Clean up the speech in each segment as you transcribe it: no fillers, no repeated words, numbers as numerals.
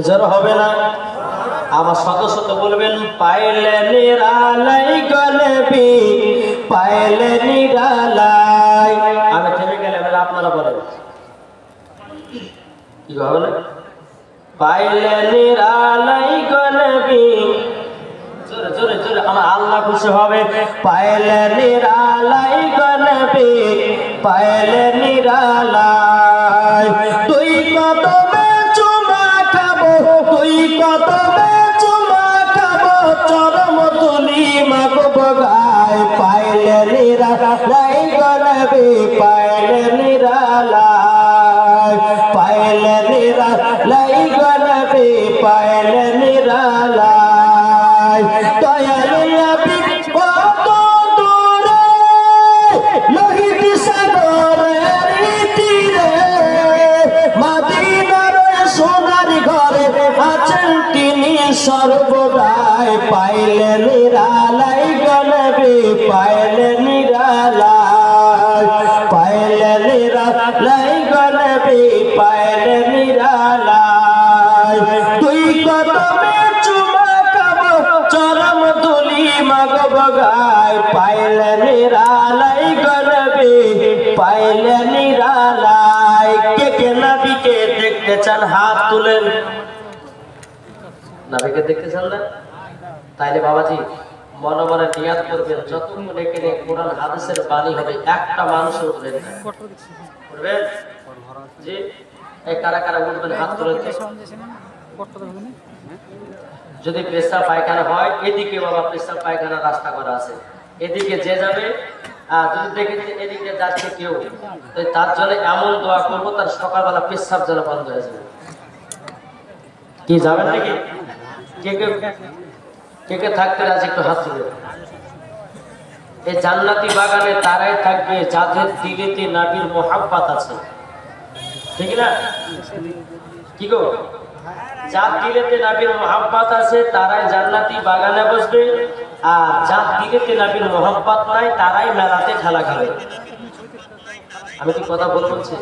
জোর হবে না? আমার শত শত বলবেন পাইলে নিরালাই গলবি, পাইলে নিরালাই। আমি থেমে গেলে আপনারা বলেন কি হবে না? পাইলে নিরালাই গলবি, জোরে জোরে জোরে, আমার আল্লাহ খুশি হবে। পাইলে নিরালাই গলবি, পাইলে নিরালাই। তুই কদমে চুমা খাবো, তুই কদমে চুমা খাবো, চরম তুলি মাগব গায়। পাইলে নিরালাই গলবি, পাইলে নিরালাই, পাইলে নিরালাই গলবি, পাইলে নিরালাই। দয়াল নবী কত দূরে, লোহিত সাগরের তীরে, মদিনার সোনার ঘরে আছেন তিনি সর্বদাই। পাইলে নিরালাই গলবি, পাইলে নিরালাই, পাইলে নিরালাই গলবি, পাইলে নিরালাই। তুই কদমে চুমা খাবো, চরম তুলি মাগব গায়। পাইলে নিরালাই গলবি, পাইলে নিরালাই। কে কে নবীকে দেখতে চান হাত তুলেন। নবীকে দেখতে চান না? তাইলে বাবাজি মনে মনে নিয়াত করবেন, যতক্ষণ এখানে কোরআন হাদিসের বাণী হবে একটা মানুষও উঠবেন না। উঠবেন জি? এই কারা কারা উঠবেন হাত তুলেন। যদি পেশাব পায়খানা হয়, এদিকে বাবা পেশাব পায়খানা রাস্তা করা আছে, এদিকে যে যাবে, যদি দেখে এদিকে যাচ্ছে কেউ, তার জন্য এমন দোয়া করবো তার সকালবেলা পেশাব যেন বন্ধ হয়ে যাবে। কি যাবেন নাকি? কে কে কে কে থাকতে আছে একটু হাত তুলে। এই জান্নাতি বাগানে তারাই থাকবে যাদের দিলেতে নবীর মোহাব্বত আছে, ঠিক না? কি গো, যার দিলেতে নবীর মোহাব্বত আছে তারাই জান্নাতি বাগানে বসবে, আর যার দিলেতে নবীর মোহাব্বত নাই তারাই মেলাতে খেলা খেলে। আমি কি কথা বলছি?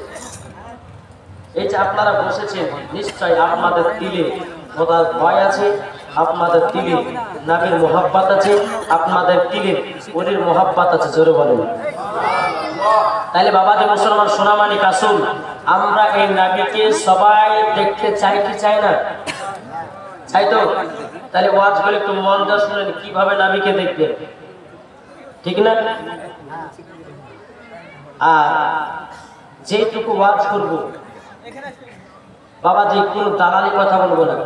এই যে আপনারা বসেছেন, নিশ্চয় আপনাদের দিলে খোদার ভয় আছে, আপনাদের দিলে নবীর মোহাব্বত আছে, আপনাদের দিলে ওলির মোহাব্বত আছে। জোরে বলেন। তাহলে বাবাজি মুসলমান সোনামানিক আসুন, আমরা এই নবীকে সবাই দেখতে চাই কি চাই না? চাই তো? তাহলে ওয়াজ করে একটু মন দিয়ে শুনেন কিভাবে নবীকে দেখবেন, ঠিক না? আর যেটুকু ওয়াজ করব বাবাজি কোনো দালালি কথা বলবো না,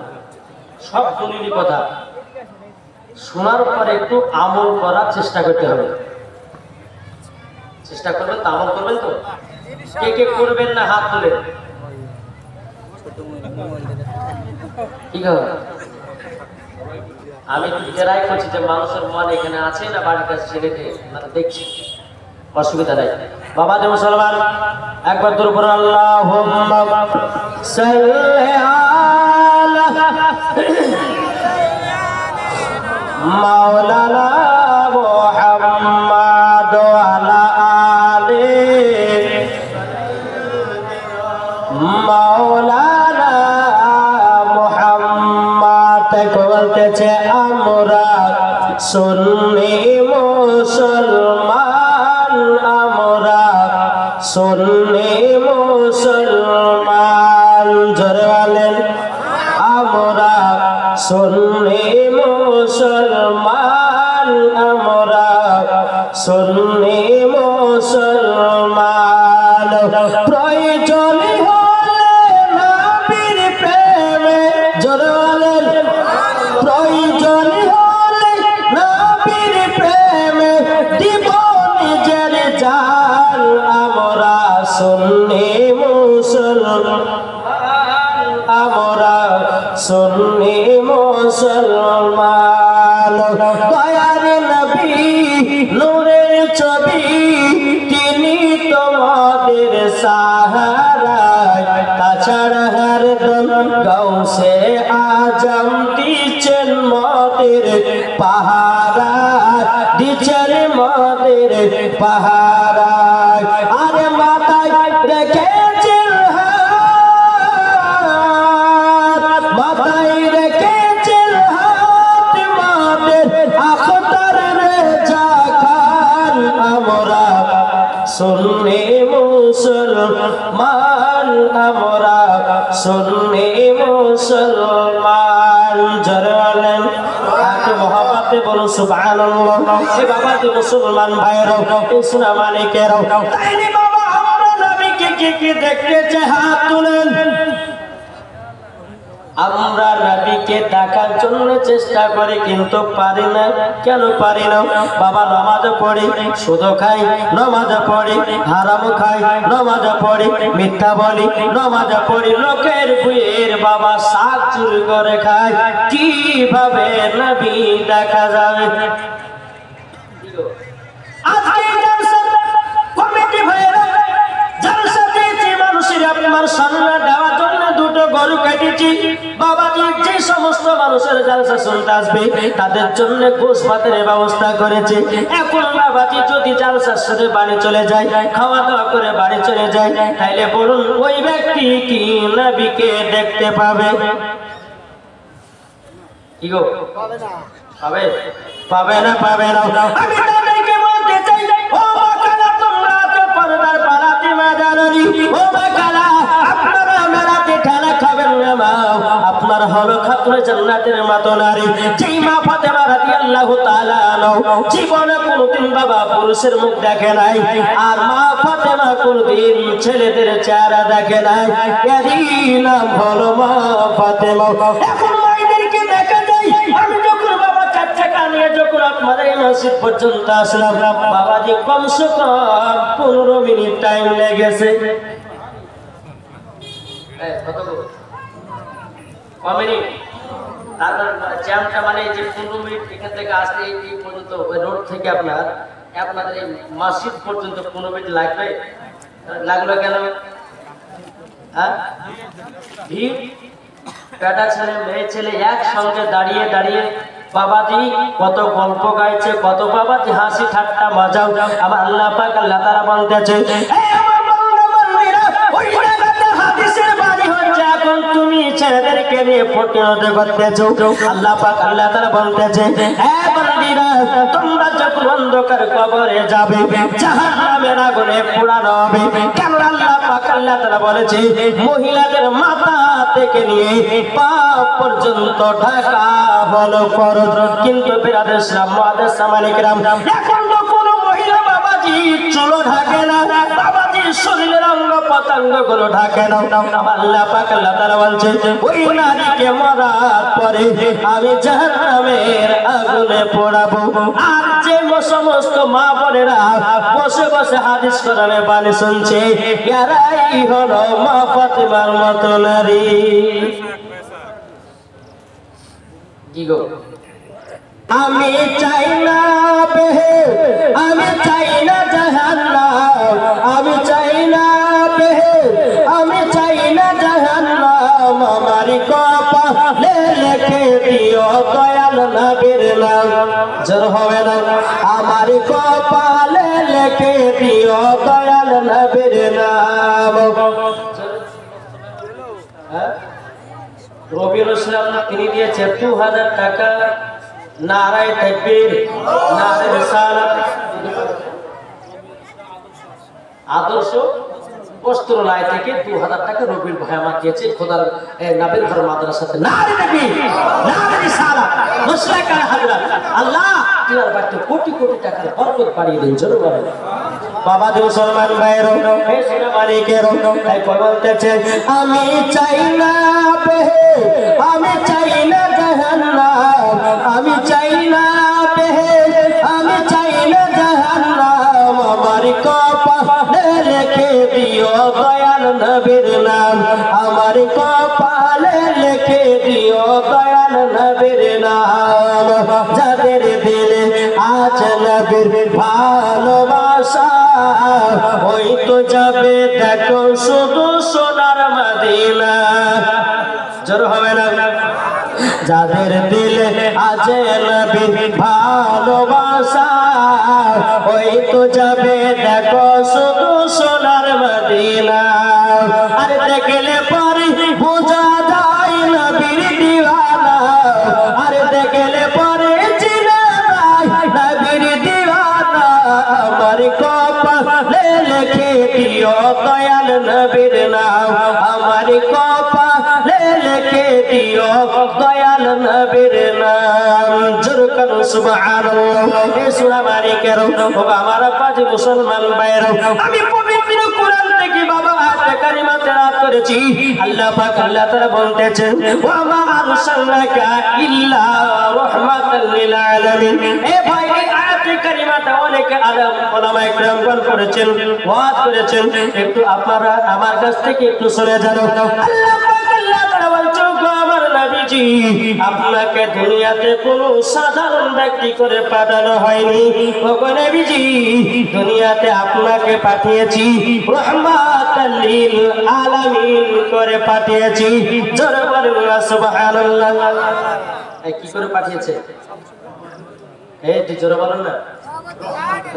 সব দলিলি কথা শোনার পরে একটু আমল করার চেষ্টা করতে হবে। চেষ্টা করবেন তো, আমল করবেন তো? কে কে করবেন না হাত তুলে। ঠিক আছে, আমি নিজেরাই করছি যে মানুষের মন এখানে আছে না বাড়ির কাছে ছেলেকে দেখছি, অসুবিধা নাই। বাবা যে মুসলমান একবার দূর করে আল্লাহুম্মা সাল্লি আলা মাওলানা মুহাম্মাদ ওয়া আলা আলি মাওলানা মুহাম্মাদ। বলতেছে আমরা সুন্নি মুসলমান, আমরা সুন্নি মুসলমান। জোরে বলেন আমরা সুন্নি মুসলমান, আমরা সুন্নি মুসলমান। প্রয়োজন হলে নবীর প্রেমে, জোরে বলেন প্রয়োজন হলে নবীর প্রেমে দিব নিজের জান। আমরা সুন্নি মুসলমান, আমরা সুন্নি মুসলমান। দয়ার নবী নূরের ছবি, তিনি তোমাদের সাহারা। তাছাড়া হরদম গাউসে আজম দিচ্ছেন মদের পাহারা, দিচ্ছেন মদের পাহারা। আরে মাথায় রেখেছেন হাত, মাথায় সুন্নি মুসলমান আমরা সুন্নি মুসলমান জরালেন একটু মহব্বতে বলুন সুবহানাল্লাহ। এই বাবাজি মুসলমান ভাইরাও ইসলাম মালিকেরাও তাইলে বাবা আমরা নবীকে কি দেখতে চাই হাত তুলেন। আমরা নবীকে দেখার জন্য চেষ্টা করি কিন্তু পারি না। কেন পারি না? বাবা নামাজ পড়ি, সুদ খাই, নামাজ পড়ি, হারাম খাই, নামাজ পড়ি, মিথ্যা বলি, নামাজ পড়ি, লোকের বুয়ের বাবা শাক চুরি করে খাই। কিভাবে নবী দেখা যাবে? আজকে জালসা কমিটি ভাইরা জালসা দিয়েছি মানুষের আপনার সামনে দেওয়ার জন্য দুটো গরু কেটেছি। বাবাজি যে সমস্ত মানুষের জালসা শুনতে আসবে তাদের জন্য গোশ ভাতের ব্যবস্থা করেছে। এখন বাবাজি যদি জালসা শুনে বাড়ি চলে যায়, খাওয়া দাওয়া করে বাড়ি চলে যায়, তাইলে বলুন ওই ব্যক্তি কি নবীকে দেখতে পাবে? কি গো পাবে না? পাবে না? পাবে না? আমি তাদেরকে বলতে চাই ও বাকালা তোমরা তো পর্দার পালাতে মাদারি, ও বাকালা আপনারা মেলাতে ঠেলা খাবেন না মা। আপনার হলো খাতুনে জান্নাতের মতো নারী যেই মা ফাতেমা রাদিয়াল্লাহু তাআলা আনহা জীবনে কোনদিন বাবা পুরুষের মুখ দেখে নাই, আর মা ফাতেমা কোনদিন ছেলেদের চেহারা দেখে নাই। এরই নাম হলো মা ফাতেমা। এখন মায়েদেরকে দেখা যায়। আমি যখন বাবা চার চাকা নিয়ে যখন আপনাদের এই মসজিদ পর্যন্ত আসলাম বাবাজি কমসে কম 15 মিনিট টাইম লেগেছে। জ্যামটা মানে যে 15 মিনিট এখান থেকে আসতে এই পর্যন্ত রোড থেকে আপনাদের এই মসজিদ পর্যন্ত 15 মিনিট লাগবে। লাগলো কেন? হ্যাঁ, ভিড়। বেটা ছেলে মেয়ে ছেলে একসঙ্গে দাঁড়িয়ে দাঁড়িয়ে বাবাজি কত গল্প গাইছে, কত বাবাজি হাসি ঠাট্টা মজাও। আমার আল্লাহ পাক আল্লাহ তাআলা বলতেছে এখন তুমি ছেলেদেরকে নিয়ে প্রতিরোধ করতেছো। আল্লাহ পাক আল্লাহ তাআলা বলতেছে হ্যাঁ বান্দীরা তোমরা যখন অন্ধকার কবরে যাবে জাহান্নামের আগুনে পোড়ানো হবে। কেন? আল্লাহ পাক আল্লাহ তাআলা বলেছে মহিলাদের মাথা থেকে নিয়ে পা পর্যন্ত ঢাকা হলো ফরজ। কিন্তু বিরাদর ইসলাম মুআদ্দাস সামানিকরাম এখন তো কোনো মহিলা বাবাজি চুল ঢাকে না, বাবাজি শরীরের অঙ্গ পতঙ্গ গুলো ঢাকে না। আল্লাহ পাক আল্লাহ তাআলা বলছে ওই নারীকে মরার পরে আমি জাহান্নামের আগুনে পোড়াবো। আর যে সমস্ত মা বোনেরা বসে বসে হাদিস কোরআনে বাণী শুনছে এরাই হলো মা ফাতেমার মতো নারী। কি গো? আমি চাই না বেহে, আমি চাই না জাহান্নাম, আমি চাই না বেহে, আমি চাই না জাহান্নাম। আমার কপালে লিখে দিও দয়াল নবীর নাম। জোর হবে না? আমার কপালে লিখে দিও দয়াল নবীর নাম। রবিউল ইসলাম তিনি দিয়েছে 2000 টাকা। নারায়ে তাকবীর, নারায়ে রিসালাত, আদর্শ বস্ত্রালয় থেকে 2000 টাকা রবিউল ভাই আমাকে দিয়েছে খোদার নবীর ঘর মাদ্রাসাতে। নারায়ে তাকবীর, নারায়ে রিসালাত, মুশরিকার হযরত আল্লাহ তিনার বাড়িতে কোটি কোটি টাকার বরকত বাড়িয়ে দেন। জোরে বলেন বাবা দি মুসলমান ভাইরো হে সোনা মালিকেরো তাই বলতেছে আমি চাই না বেহে, আমি চাই না জাহান্নাম, আমি চাই না বেহে, আমি চাই না জাহান্নাম। আমার কপালে লিখে দিও দয়াল নবীর নাম, আমার কপালে লিখে দিও দয়াল নবীর নাম। যাদের দিলে আছে নবীর ভালোবাসা ওই তো যাবে দেখো শুধু সোনার মদিনা। জোর হবে না? যাদের দিলে আছে নবীর ভালোবাসা ওই তো যাবে দেখো শুধু সোনার মদিনা। আর দেখলে পরে বোঝা যায় নবীর দিওয়ানা, আর দেখলে পরে চিনা যায় নবীর দিওয়ানা। আমার কপালে লিখে দিও দয়াল নবীর নাম আমার কপালে লিখে দিও দয়াল নবীর নাম জোরে করো সুবহানাল্লাহ এ সূরা মালিকের ও আমার পাঁচ মুসলমান ভাইরা আমি পবিত্র কোরআন থেকে বাবা আয়াত কারিমা তেলাওয়াত করেছি আল্লাহ পাক আল্লাহ তাআলা বলতেছেন ওয়া মা আরসালনাকা ইল্লা রাহমাতাল লিল আলামিন এ ভাই এই আয়াত কারিমাটা অনেক আলেম ওলামা ইকরামগণ করেছেন ওয়াজ করেছেন একটু আপনারা আমার কাছ থেকে একটু শুনে যান আল্লাহ পাক আল্লাহ তাআলা বলছেন আমার নবীজি আপনাকে দুনিয়াতে কোনো সাধারণ ব্যক্তি করে পাঠানো হয়নি ও নবীজি দুনিয়াতে আপনাকে পাঠিয়েছি রাহমাতাল লিল আলামিন করে পাঠিয়েছি জোরে বলুন সুবহানাল্লাহ এই কি করে পাঠিয়েছে এই তুই জোরে বলুন না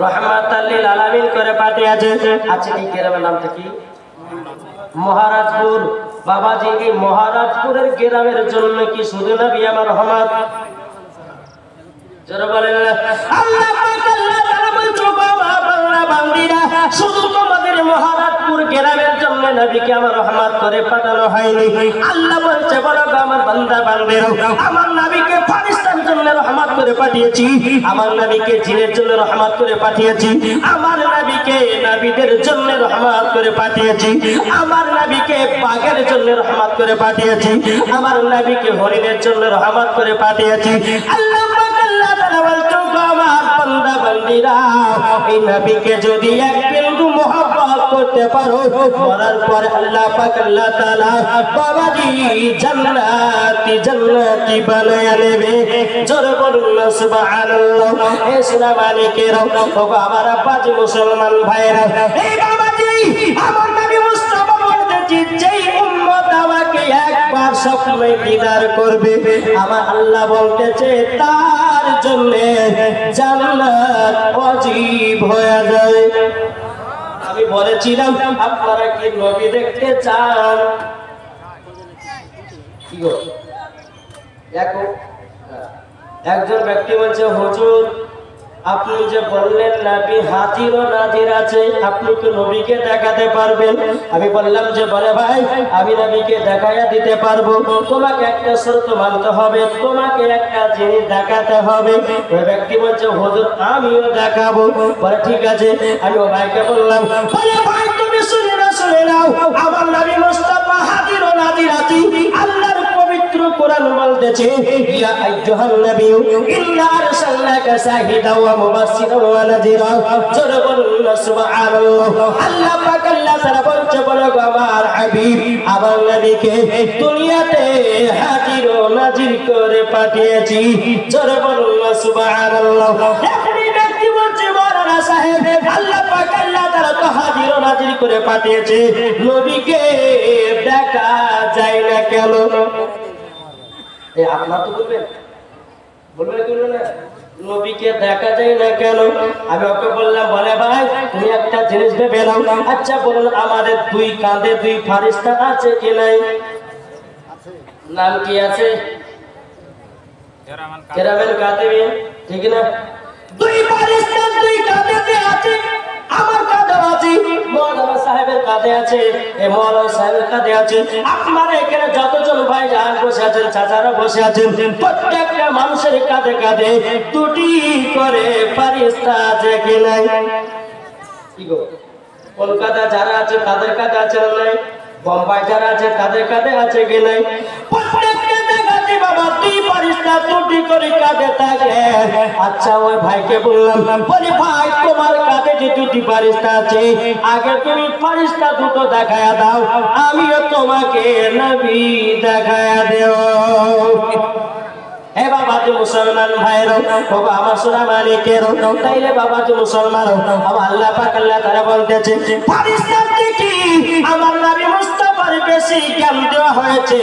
রাহমাতাল লিল আলামিন করে পাঠিয়েছে আচ্ছা এই গ্রামের নামটা কি মহারাজপুর বাবাজি এই মহারাজপুরের গ্রামের জন্য কি শুধু নবী আমার রহমত জোরে বলেন আল্লাহ পাক আল্লাহ তাআলা বলছো বাবা বান্দিরা শুধু তোমাদের মহারাজপুর গ্রামের জন্য নবীকে আমার রহমত করে পাঠানো হয়নি আল্লাহ বলছে বলো আমার বান্দা বান্দিরা আমার নবীকে ফেরেশতার জন্য রহমত করে পাঠিয়েছি আমার নবীকে জিনের জন্য রহমত করে পাঠিয়েছি আমার নবীকে নবীদের জন্য রহমত করে পাঠিয়েছি আমার নবীকে বাঘের জন্য রহমত করে পাঠিয়েছি আমার নবীকে হরিণের জন্য রহমত করে পাঠিয়েছি আল্লাহ পাক আল্লাহ তাআলা বলছো আমার বান্দা বান্দিরা এই নবীকে যদি এক বিন্দু মহব্বত করতে পারো মরার পর আল্লাহ পাক আল্লাহ তাআলা বাবাজি জান্নাতি জান্নাতি বানায়া নেবে জোরে বলুন সুবহানাল্লাহ এ সূরা মালিকের ও আমার পাঁচ মুসলমান ভাইরা এই বাবাজি আমার নবী মুস্তাফা বলতেছি যেই উম্মত আমাকে একবার স্বপ্নে দিদার করবে আমার আল্লাহ বলতেছে তার জন্য জান্নাত ওয়াজিব হয়ে যায় আমি বলেছিলাম আপনারা কি নবী দেখতে চান কি গো একজন ব্যক্তি বলছে হুজুর আপনি যে বললেন নবী হাজির ও নাজির আছে আপনি কি নবীকে দেখাতে পারবেন আমি বললাম যে বলে ভাই আমি নবীকে দেখাইয়া দিতে পারবো তোমাকে একটা শর্ত মানতে হবে তোমাকে একটা জিনিস দেখাতে হবে ওই ব্যক্তি বলছে হুজুর আমিও দেখাবো বলে ঠিক আছে আমি ও ভাইকে বললাম বলে ভাই তুমি শুনে নাও আমার নবী মুস্তাফা হাজির ও নাজির আছে আল্লাহর পবিত্র কোরআন বলতেছে ইয়া আইয়ুহান নবী ইন্না আরসালনাকা শাহিদাও ওয়া মুবাশশিরাও ওয়া নাযীরা জোরে বলুন সুবহানাল্লাহ আল্লাহ পাক আল্লাহ তাআলা বলছে বলো আমার হাবিব আমার নবীকে দুনিয়াতে হাজির ও নাজির করে পাঠিয়েছি জোরে বলুন সুবহানাল্লাহ এখনি ব্যক্তি বলছে মাওলানা সাহেব আল্লাহ পাক আল্লাহ তাআলা তো হাজির ও নাজির করে পাঠিয়েছে নবীকে দেখা যায় না কেন এই আপনারা তো বলবেন না নবীকে দেখা যায় না কেন আমি ওকে বললাম বলে ভাই তুমি একটা জিনিস ভেবে নাও আচ্ছা বলুন আমাদের দুই কাঁধে দুই ফেরেশতা আছে কি নাই নাম কি আছে কিরামান কাতিবিন ঠিক না দুই ফেরেশতা দুই কাঁধে আছে আমার কাঁধে আছে মাওলানা সাহেবের কাঁধে আছে এই মাওলানা সাহেবের কাঁধে আছে আপনার এখানে যতজন ভাই যান বসে আছেন চাচারা বসে আছেন প্রত্যেকটা মানুষের কাঁধে কাঁধে দুটি করে ফেরেশতা আছে কি নাই কি গো কলকাতা যারা আছে তাদের কাঁধে আছে না নাই বোম্বাই যারা আছে তাদের কাঁধে আছে কি নাই প্রত্যেকটা কাঁধে বাবা দুই ফেরেশতা দুটি করে কাঁধে থাকে আচ্ছা ওই ভাইকে বললাম বলি ভাই তোমার কাঁধে যে দুটি ফেরেশতা আছে আগে তুমি ফেরেশতা দুটো দেখায়া দাও আমিও তোমাকে নবী দেখায়া দেব হে বাবা যে মুসলমান ভাইরা বাবা আমার সোনা মালিকের তাইলে বাবা যে মুসলমান আমার আল্লাহ পাক আল্লাহ তাআলা বলতেছে ফেরেশতা কি আমার নবী মুস্তাফার বেশি জ্ঞান দেওয়া হয়েছে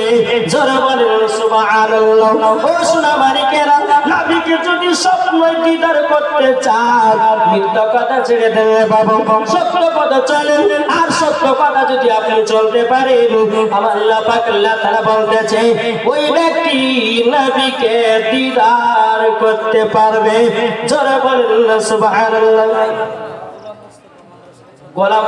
জোরে বলেন সুবহানাল্লাহ ও সোনা মালিকেরা নবীকে যদি স্বপ্ন দিদার করতে চান মিথ্যা কথা ছেড়ে দেন বাবা সত্য কথা চলেন আর সত্য কথা যদি আপনি চলতে পারেন আমার আল্লাহ পাক আল্লাহ তাআলা বলতেছে ওই ব্যক্তি নবীকে দিদার করতে পারবে জোরে বলেন সুবহানাল্লাহ গোলাম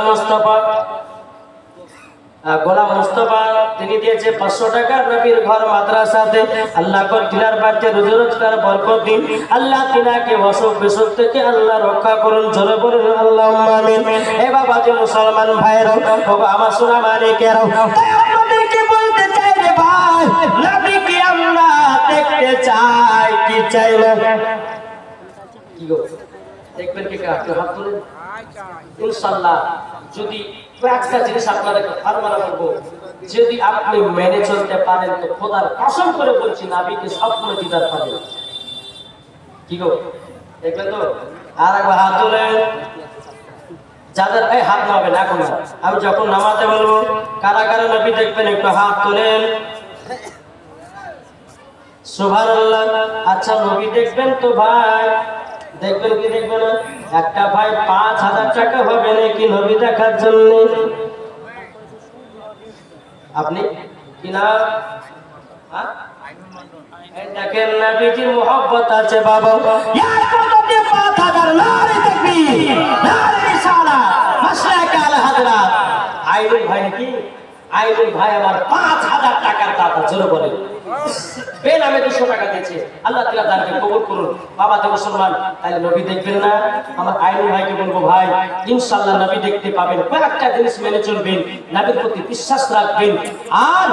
মুস্তফা তিনি দিয়েছে 500 টাকা নবীর ঘর মাদ্রাসাতে। আল্লাহ কর তিনার বাড়িতে রোজি রোজগার বরকত দিন। আল্লাহ তিনাকে অসুখ বিসুখ থেকে আল্লাহ রক্ষা করুন। জোরে বলুন আল্লাহুম্মা আমিন। এ বাবা যে মুসলমান ভাইরা, বাবা আমার সোনা মানিকেরা, তাই আপনাদেরকে বলতে চাই রে ভাই, নবীকে আমরা দেখতে চাই কি চাই না? কি গো দেখবেন কি কাকে হাত তুলেন ইনশাআল্লাহ। যদি একটা জিনিস আপনাদেরকে ফরমানা করবো, যদি আপনি মেনে চলতে পারেন তো খোদার কসম করে বলছি নবীকে সবসময় দিদার পাবেন। কি গো দেখবেন তো? আর একবার হাত তুলেন যাদের এই হাত নামাবেন এখন না, আমি যখন নামাতে বলবো কারা কারা নবী দেখবেন একটু হাত তোলেন। সুবহানাল্লাহ। আচ্ছা নবী দেখবেন তো ভাই, দেখবেন কি দেখবেন না? একটা ভাই 5000 টাকা হবে নাকি নবী দেখার জন্য? আপনি কি না দেখেন নবীজির মোহব্বত আছে বাবা। ইয়ার মধ্যে 5000 নারে তাকবীর, নারে রিসালাত, মাশরাকা আল হাজরাত। আইনুল ভাই কি? আইনুল ভাই আমার 5000 টাকার দাতা। জোরে বলে বেনামে 200 টাকা দিয়েছে। আল্লাহ তাআলা দানকে কবুল করুন। বাবা তো মুসলমান, তাহলে নবী দেখবেন না? আমার আইনুল ভাইকে বলবো ভাই ইনশাআল্লাহ নবী দেখতে পাবেন। কয়েকটা জিনিস মেনে চলবেন, নবীর প্রতি বিশ্বাস রাখবেন। আর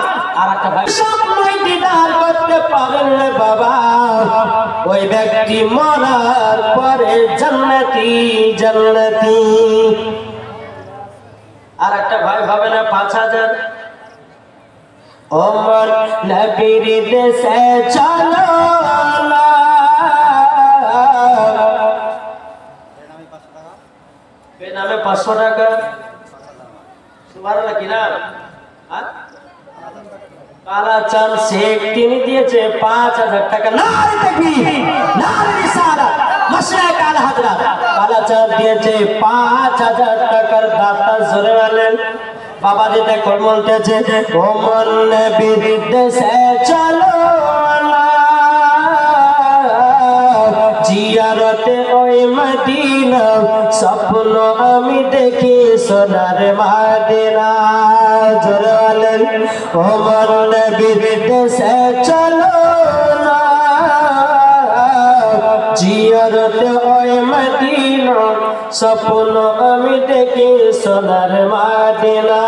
একটা ভাই সবই দিদার করতে পারেন না বাবা, ওই ব্যক্তি মরার পরে জান্নাতি জান্নাতি। আর একটা ভাই ভাবে না 5000 ওমর নবীর দেশে চলো না, বেনামে 500 টাকা। সুবহানাল্লাহ। কি নাম? কালাচাঁদ শেখ তিনি দিয়েছে 5000 টাকা। নারে তাকবীর, নারে রিসালাত, মাশরাকা আল হাজরাত। কালাচাঁদ দিয়েছে 5000 টাকার দাতা। জোরে বলেন বাবা যেটা কর্মতেছে ওমর নবীর দেশে চলো না, জিয়ারতে ওই মদিনা স্বপ্ন আমি দেখি সোনার মদিনা। জোরে বলেন ওমর নবীর দেশে চলো না, জিয়ারতে ওই মদিনা স্বপ্ন আমি দেখি সোনার মদিনা।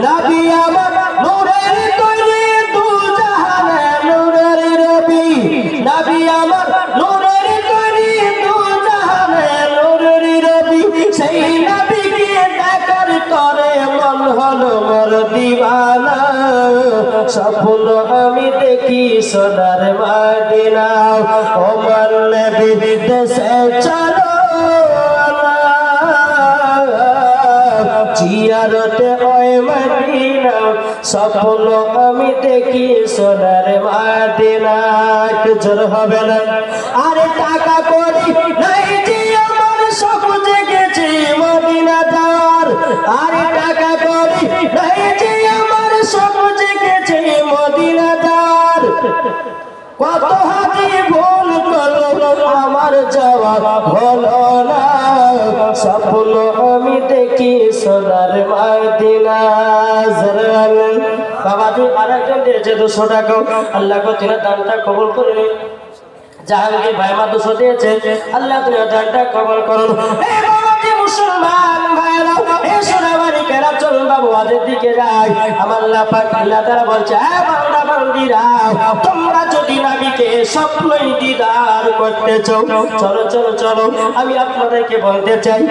নবী আমার নূরের তৈরি দু জাহানে নূরের রবি, নবী আমার নূরের তৈরি দু জাহানে নূরের রবি। সেই নবীকে দেখার করে মন হলো মোর দিওয়ানা, স্বপ্ন আমি দেখি সোনার মদিনা। ওমর নবীর দেশে চলো না, জিয়ারতে ওই মদিনা স্বপ্ন আমি দেখি সোনার মদিনা। একটু জোর হবে না? আরে টাকা করি নাই যে আমার সব জেগেছে মদিনা যাওয়ার। আরে টাকা করি নাই যে আমার সব জেগেছে মদিনা যাওয়ার। কত হাজি ভুল করলো আমার যাওয়া হলো না, স্বপ্ন আমি দেখি সোনার মদিনা। বাবা তুই আরেকজন দিয়েছে 200 টাকা। আল্লাহ কো তিনার দানটা কবুল করে নিন। জাহাঙ্গীর ভাই মা 200 দিয়েছে। আল্লাহ তিনার দানটা কবুল করুন। এই বাবা যে মুসলমান ভাইরা, এই সোনাবাড়ি কেরা চলুন বাবু ওয়াজের দিকে যাই। আমার আল্লাহ পাক আল্লাহ তাআলা বলছে এ বান্দা বান্দীরা, তোমরা যদি নবীকে স্বপ্নই দিদার করতে চাও, চলো চলো চলো আমি আপনাদেরকে বলতে চাই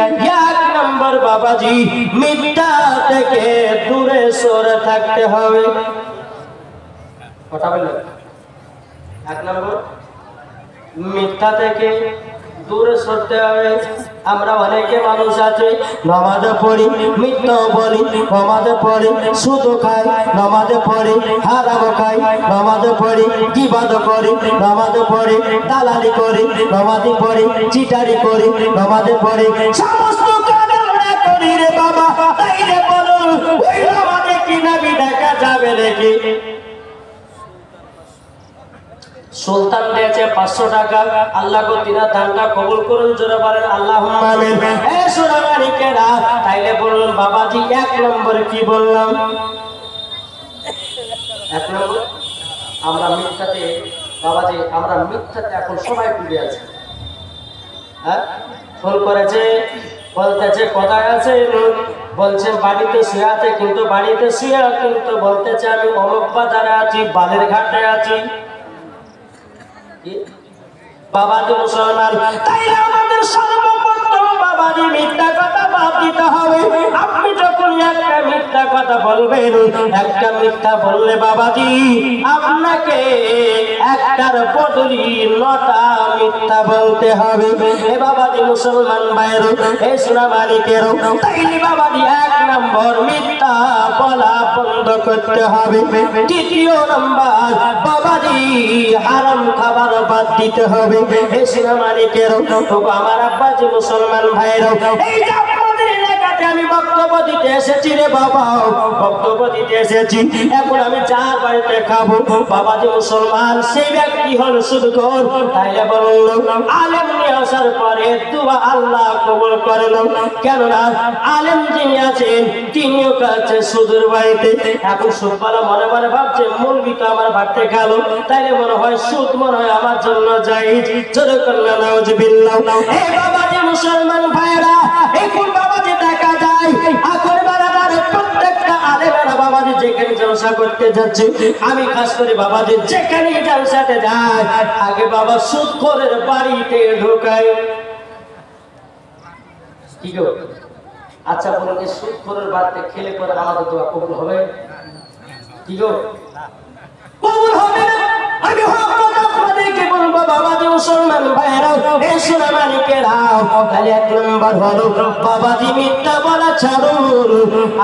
1 নম্বর বাবাজি মিথ্যা থেকে দূরে সরে থাকতে হবে। কথা বললেন 1 নম্বর মিথ্যা থেকে দূরে সরতে হবে। আমরা অনেকে মানুষ আছে নামাজে পড়ি মিথ্যা বলি, নামাজে পড়ি সুদ খাই, নামাজে পড়ি হারাম খাই, নামাজে পড়ি গীবত করি, নামাজে পড়ি দালালি করি, নামাজে পড়ি চিটারি করি, নামাজে পড়ি সমস্ত কাজ আমরা করি রে বাবা। তাই রে বলো ওই নামাজে কি নবী দেখা যাবে নাকি? সুলতান দিয়েছে 500 টাকা। আল্লাহ গো তিনার দানটা কবুল করুন, জোরে বলেন আল্লাহুম্মা আমিন। এ সোনামানিকেরা, তাইলে বলুন বাবাজি 1 নম্বর কি বললাম? 1 নম্বর আমরা মিথ্যাতে, বাবাজি আমরা মিথ্যাতে এখন সবাই ডুবে আছি। হ্যাঁ, ফোন করেছে, বলতেছে কোথায় আছে, বলছে বাড়িতে শুয়ে আছে, কিন্তু বাড়িতে শুয়ে কিন্তু বলতেছে আমি অমুক বাজারে আছি, বালের ঘাটে আছি। বাবাজি মুসলমান, তাইলে আমাদের সর্বপ্রথম বাবাজি মিথ্যা কথা বাদ দিতে হবে। আপনি যখন একটা মিথ্যা কথা বলবেন, একটা মিথ্যা বললে বাবাজি আপনাকে একটার বদলি 9টা মিথ্যা বলতে হবে। এ বাবাজি মুসলমান ভাইয়েরও, এ সোনামানিকেরও, তাইলে বাবাজি 1 নম্বর মিথ্যা বলা বন্ধ করতে হবে। 2 নম্বর বাবাজি হারাম খাবার বাদ দিতে হবে। এ সোনামানিকেরও, আমার আব্বাজি মুসলমান ভাইয়েরও, এই যে আপনাদের এলাকাতে আমি বক্তব্য দিতে এসেছি রে বাবা, বক্তব্য দিতে এসেছি। এখন আমি যার বাড়িতে খাবো বাবাজি মুসলমান, সেই ব্যক্তি হল সুদখোর। তাইলে বলল আলেম নিয়ে আসার পরে দোয়া আল্লাহ কবুল করেন, কেননা আলেম যিনি আছেন তিনিও কাছে সুদের বাড়িতে। এখন সুদওয়ালা মনে মনে ভাবছে মুলবি তো আমার বাড়িতে গেল, তাইলে মনে হয় সুদ মনে হয় আমার জন্য জায়েজ। জোরে করলে নাউজুবিল্লাহ। এই বাবাজি মুসলমান ভাইরা, এখন বাবাজি দেখা যায় এখন বারাদারে প্রত্যেকটা আলেমেরা বাবাজি যেখানে জলসা করতে যাচ্ছে, আমি খাস করে বাবাজি যেখানে জলসাতে যায় আগে বাবা সুদখোরের বাড়িতে ঢোকায়। কি গো? আচ্ছা বলুন, এই সুদখোরের বাড়িতে খেলে পরে আমাদের দোয়া কবুল হবে? কি গো? কবুল হবে না। আমি হক কথা আপনাদেরকে বলবো বাবাজি মুসলমান ভাইরা, এ সোনামানিকেরা, তাহলে 1 নম্বর হলো বাবাজি মিথ্যা বলা ছাড়ুন,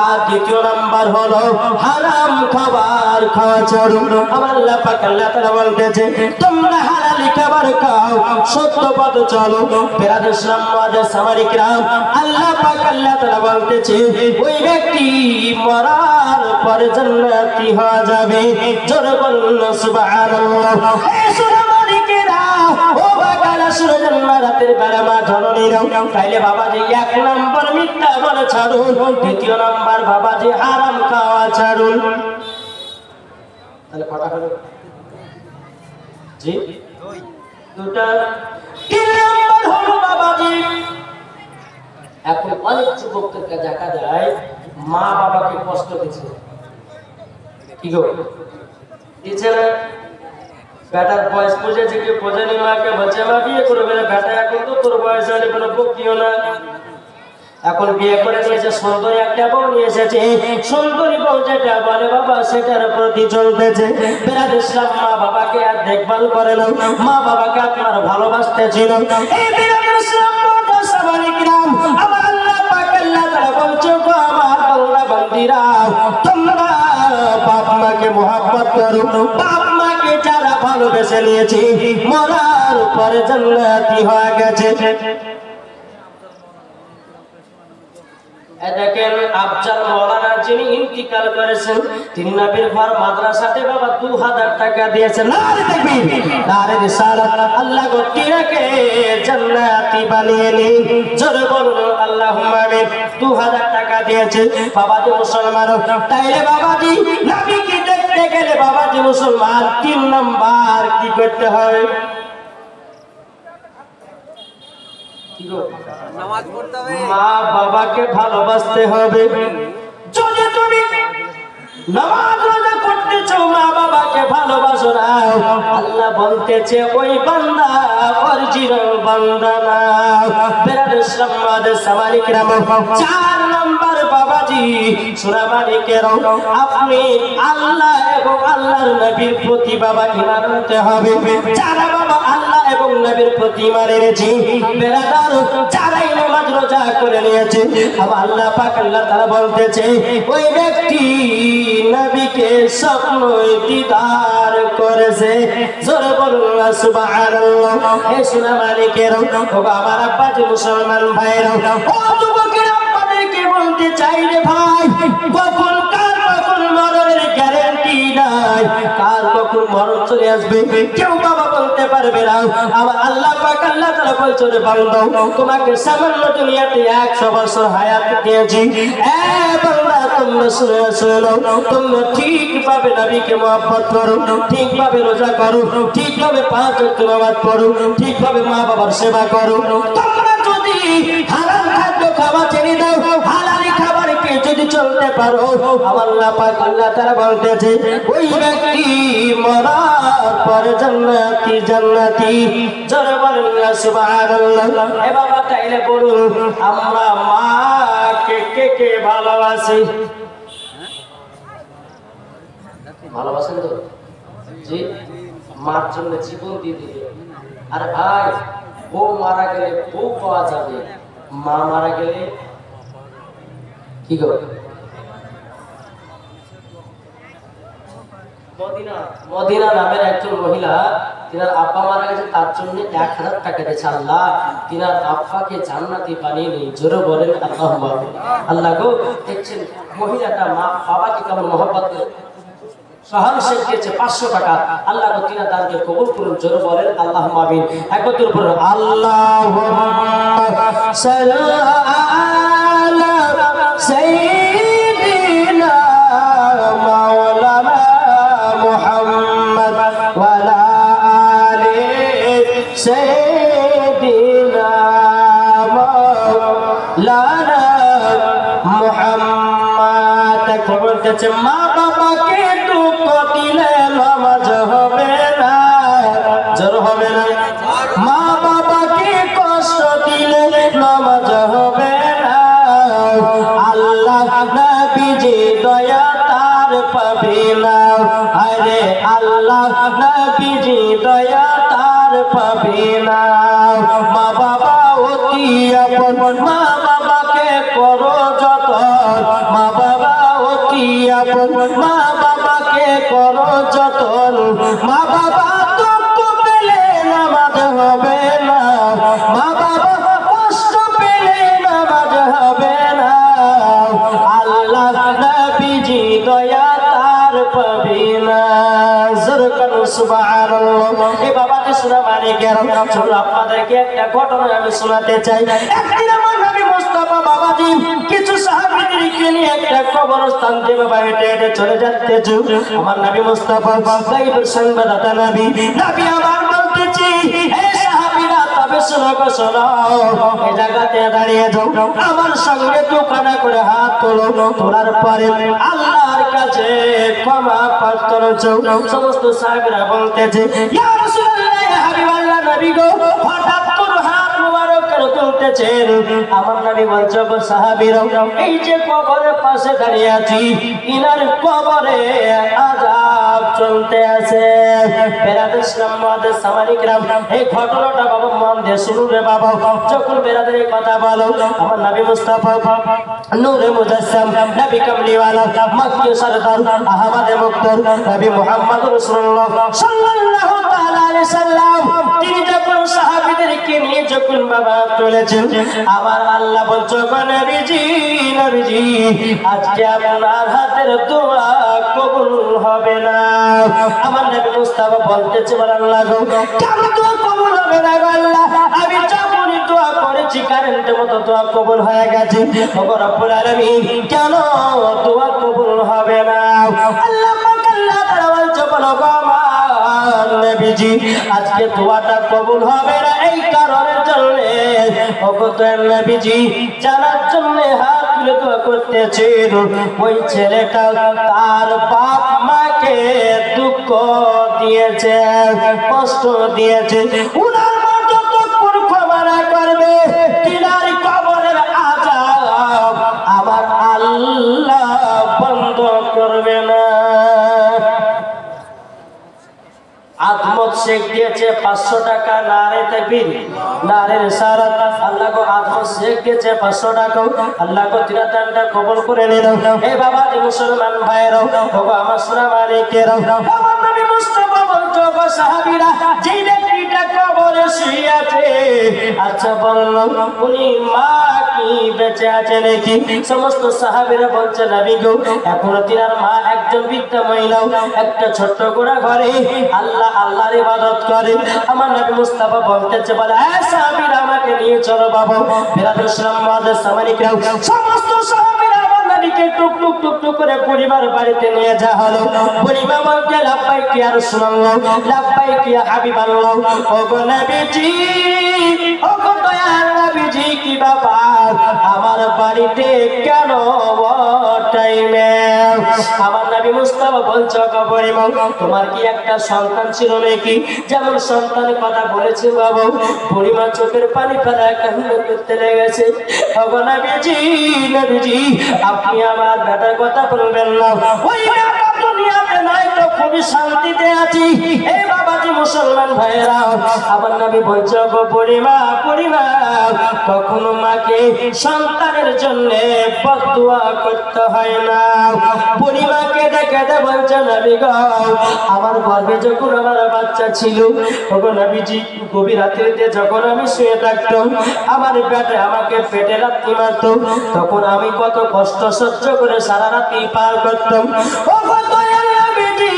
আর 2 নম্বর হলো হারাম খাবার খাওয়া ছাড়ুন। আমার আল্লাহ পাক আল্লাহ তাআলা বলতেছে তোমরা হালালি খাবার খাও, সত্য পথ চলো। বেরাদ ইসলাম ওয়াজে সামারিকরাম, আল্লাহ পাক আল্লাহ তাআলা বলতেছে ওই ব্যক্তি মরার পরে জান্নাতি হয়ে যাবে। জোরে বলুন সুবহানাল্লাহ। এ সোনামানিকেরা, ও বাগালা শুনে জান্নাত রাতের বেলা মা জননীরাও, তাইলে বাবাজি 1 নম্বর মিথ্যা বলা ছাড়ুন, 2 নম্বর বাবাজি হারাম খাওয়া ছাড়ুন। তাহলে কটা হলো? জি 2টা। 3 নম্বর হলো বাবাজি, এখন অনেক যুবকদেরকে দেখা যায় মা বাবাকে কষ্ট দিচ্ছে। কি গো? দিচ্ছে না? বেটার বয়স বুঝেছে কি বোঝেনি, মাকে বলছে মা বিয়ে করবে না, বেটা এখন তো তোর বয়স হলে কোনো বকিও না। এখন বিয়ে করে নিয়েছে, সুন্দরী একটা বউ নিয়ে এসেছে, সুন্দরী বউ যেটা বলে বাবা সেটার প্রতি চলতেছে। বেরাদ ইসলাম মা বাবাকে আর দেখভাল করে না, মা বাবাকে আপনার ভালোবাসতে ছিল। এই বেরাদ ইসলাম সামারিকরাম, আমার আল্লাহ পাক আল্লাহ তাআলা বলছে গো আমার বান্দা বান্দীরা, তোমরা বাপ মাকে মহব্বত করো। বাপ মাকে যারা ভালোবেসে নিয়েছে মরার পরে জান্নাতি হয়ে গেছে। দেখেন আফজাল মাওলানা যিনি ইন্তিকাল করেছেন, তিনি নবীর ঘর মাদ্রাসাতে বাবা 2000 টাকা দিয়েছেন। নারে তাকবীর, নারে রিসালাত। আল্লাহ গো তিনাকে জান্নাতি বানিয়ে নিন। জোরে বলুন আল্লাহুম্মা আমিন। 2000 টাকা দিয়েছে বাবাজি মুসলমান। তাইলে বাবাজি নবীকে দেখতে গেলে বাবাজি মুসলমান 3 নাম্বার কি করতে হয়? নামাজ পড়তে হবে, মা বাবাকে ভালোবাসতে হবে। যদি তুমি নামাজ রোজা করতেছো, মা বাবাকে ভালোবাসো না, আল্লাহ বলতেছে ওই বান্দা অরিজিনাল বান্দা না। বেরাদ ইসলাম ওয়াজে সামারিকরাম, 4 নাম্বার বাবাজি সোনামানিকেরাও, আপনি আল্লাহ এবং আল্লাহর নবীর প্রতি বাবা ঈমান আনতে হবে। যারা বাবা আল্লাহ এবং নবীর প্রতি ঈমান এনেছে, বেরাদার যারাই নামাজ রোজা করে নিয়েছে, আবার আল্লাহ পাক আল্লাহ তাআলা বলতেছে ওই ব্যক্তি নবীকে স্বপ্নে দিদার করেছে। জোরে বলুন সুবহানাল্লাহ। হে সোনামানিকেরাও, ও আমার আব্বাজি মুসলমান ভাইরাও, ও যুবকেরা, আপনাদেরকে বলতে চাই রে ভাই, কখন কার কখন মরণের গ্যারান্টি নাই। নাই, কার কখন মরণ চলে আসবে কেউ বাবা বলতে পারবে না। আমার আল্লাহ পাক আল্লাহ তাআলা বলছে রে বান্দা, তোমাকে সামান্য দুনিয়াতে 100 বছর হায়াত দিয়েছি। বান্দা তোমরা শুনো, তোমরা ঠিকভাবে নবীকে মহব্বত করো, ঠিকভাবে রোজা করো, ঠিকভাবে 5 ওয়াক্ত নামাজ পড়ো, ঠিকভাবে মা বাবার সেবা করো। তোমরা যদি হারাম খাদ্য খাওয়া ছেড়ে দাও, হালালি খাবারে কে যদি চলতে পারো, আমার আল্লাহ পাক আল্লাহ তাআলা বলতেছে ওই ব্যক্তি মরার পরে জান্নাতি জান্নাতি। জোরে বলেন না সুবহানাল্লাহ। এ বাবা তাইলে বলুন আমরা মাকে কে কে ভালোবাসি? ভালোবাসেন তো? জি, মার জন্য জীবন দিয়ে দিবে। আর ভাই বউ মারা গেলে বউ পাওয়া যাবে, মা মারা গেলে কি করবে? মদিনা নামের একজন মহিলা, তিনার আব্বা মারা গেছে, তার জন্য 1000 টাকা দিয়েছে আল্লাহ তিনার আব্বাকে জান্নাতি বানিয়ে নিই। জোরে বলেন আল্লাহুম্মা আমিন। আল্লাহ গো, দেখছেন মহিলাটা মা বাবাকে কেমন মহব্বত করে, সহান শেখ দিয়েছে 500 টাকা। আল্লাহ গো তিনার দানকে কবুল করুন। জোরে বলেন আল্লাহুম্মা আমিন। একত্র বলুন আল্লাহুম্মা সাল্লি আলা সাইয়্যিদিনা মাওলানা মুহাম্মদ ওয়া আলা আলি সাইয়্যিদিনা মাওলানা মুহাম্মদ। বলতেছে মা বাবাকে দুঃখ দিলে নামাজ হবে না। জোর হবে না? মা বাবাকে কষ্ট দিলে নামাজ হবে না। আল্লাহ নবীজি দয়া তার পাবে না। আরে আল্লাহ নবীজি দয়া তার পাবে না। মা বাবা অতি আপন, মা বাবাকে করো যতন। মা বাবা অতি আপন, মা বাবাকে করো যতন। মা বাবা দুঃখ পেলে নামাজ হবে না। মা বাবা কষ্ট পেলে নামাজ হবে না। আল্লাহ নবীজি দয়া তার পাবে না। জোরকান সুবহানাল্লাহ। এই বাবাকে শোনা মানে কেন? চলো আপনাদেরকে একটা ঘটনা আমি শোনাতে চাই। একদিন আমার নবী মুস্তাফা বাবাজি কিছু সাহাবীদেরকে নিয়ে একটা কবরস্থান থেকে বাবা হেঁটে হেঁটে চলে যাচ্ছে। আমার নবী মুস্তাফা গায়বের সংবাদদাতা নবী আমার বলতেছি, হে সাহাবীরা তবে শোনো গো শোনো, এই জায়গাতে দাঁড়িয়ে যাও, আমার সঙ্গে দুখানা করে হাত তোলো, তোলার পরে আল্লাহর কাছে ক্ষমা প্রার্থনা চাও। সমস্ত সাহাবীরা বলতেছে ইয়া রাসূলুল্লাহ, ইয়া হাবিবাল্লাহ, নবী গো হঠাৎ করে হাত মুবারক করে তুলতেছেন। আমার নবী বলছে গো সাহাবীরা, এই যে কবরের পাশে দাঁড়িয়ে আছি, ইনার কবরে আযাব চলতে আছে। বেরাদর ইসলাম মুআদ্দিস সামানি کرام, এই ঘটনাটা বাবা মন দিয়ে শুনুন রে বাবা। যখন বেরাদের এই কথা বলো, আমার নবী মুস্তাফা নূরে মুজাসসাম, নবী কামলিওয়ালা, মক্কি সরদার, আহমদে মুক্তার, নবী মুহাম্মদ রাসূলুল্লাহ সাল্লাল্লাহু তাআলা আলাইহি সাল্লাম, তিনি যখন সাহাবীদেরকে নিয়ে যখন বাবা চলেছেন, আমার আল্লাহ বলছে গো নবীজি, নবীজি আজকে আপনার হাতের দোয়া কবুল হবে না। আমার নবী মুস্তাফা বলতেছে আল্লাহ গো, কেন দোয়া কবুল হবে না গো আল্লাহ? আমি যখনই দোয়া করেছি কারেন্টের মতো দোয়া কবুল হয়ে গেছে। ওগো রব্বুল আলামিন, কেন দোয়া কবুল হবে না? আল্লাহ পাক আল্লাহ তাআলা বলছে বলো গো আমার নবীজি, আজকে দোয়াটা কবুল হবে না এই কারণের জন্য, ওগো দয়াল নবীজি জানার জন্য হাত তুলে দোয়া করতেছেন। ওই ছেলেটা তার বাপ মাকে দুঃখ দিয়েছে, কষ্ট দিয়েছে, উনার মা যতক্ষণ ক্ষমা না করবে তিনার কবরের আযাব আমার আল্লাহ বন্ধ করবে না। আজমত শেখ দিয়েছে 500 টাকা, নারে তাকবীর, নারে রিসালাত। আল্লাহ গো আজমত শেখ দিয়েছে 500 টাকা, আল্লাহ গো তিনার দানটা কবুল করে নিন। এই বাবা যে মুসলমান ভাইরাও, ওগো আমার সোনা মালিকেরাও, আমার নবী মুস্তাফা বলতো গো সাহাবীরা, যেই ব্যক্তিটা কবরে শুয়ে আছে, আচ্ছা বলল উনি মা কি বেঁচে আছে নাকি? সমস্ত সাহাবীরা বলছে নবী গো এখনো তিনার মা একজন বৃদ্ধা মহিলাও একটা ছোট্ট গোড়া ঘরে আল্লাহ আল্লাহর ইবাদত করে। আমার নবী মুস্তাফা বলতেছে বলে সাহাবীরা আমাকে নিয়ে চলো বাবা। বিরাদুসলাম মাদের সামানিকরাও সমস্ত সাহাবীরা আমার নবীকে টুক টুক টুক টুক করে পরিবার বাড়িতে নিয়ে যাওয়া হলো। পরিবার বলতে লাব্বাইক ইয়া রাসূলুল্লাহ, লাব্বাইক ইয়া হাবিবাল্লাহ। ওগো নবীজি, ওগো দয়াল নবীজি, কি ব্যাপার আমার বাড়িতে কেন টাইমে? আমার নবী মুস্তাফা বলছে ওগো পরিবার, তোমার কি একটা সন্তান ছিল নাকি? যেমন সন্তানের কথা বলেছে বাবা, পরিবার চোখের পানি ফেলা কান্না করতে লেগেছে। ওগো নবীজি, নবীজি আপনি আমার বেটার কথা বলবেন না, ওই বেটা দুনিয়াতে নাই তো খুবই শান্তিতে আছি। এই বাবাজি মুসলমান ভাইরা, আমার নবী বলছে গো পরিমা, পরিমা কখনো মাকে সন্তানের জন্য বদদুয়া করতে হয় না। পরিমাকে দেখে বলছে নবী গো আমার গর্ভে যখন আমার বাচ্চা ছিল, ওগো নবীজি গভীর রাত্রিতে যখন আমি শুয়ে থাকতাম আমার পেটে আমাকে পেটে লাথি মারতো, তখন আমি কত কষ্ট সহ্য করে সারা রাতি পার করতাম। ওগো দয়াল নবীজি,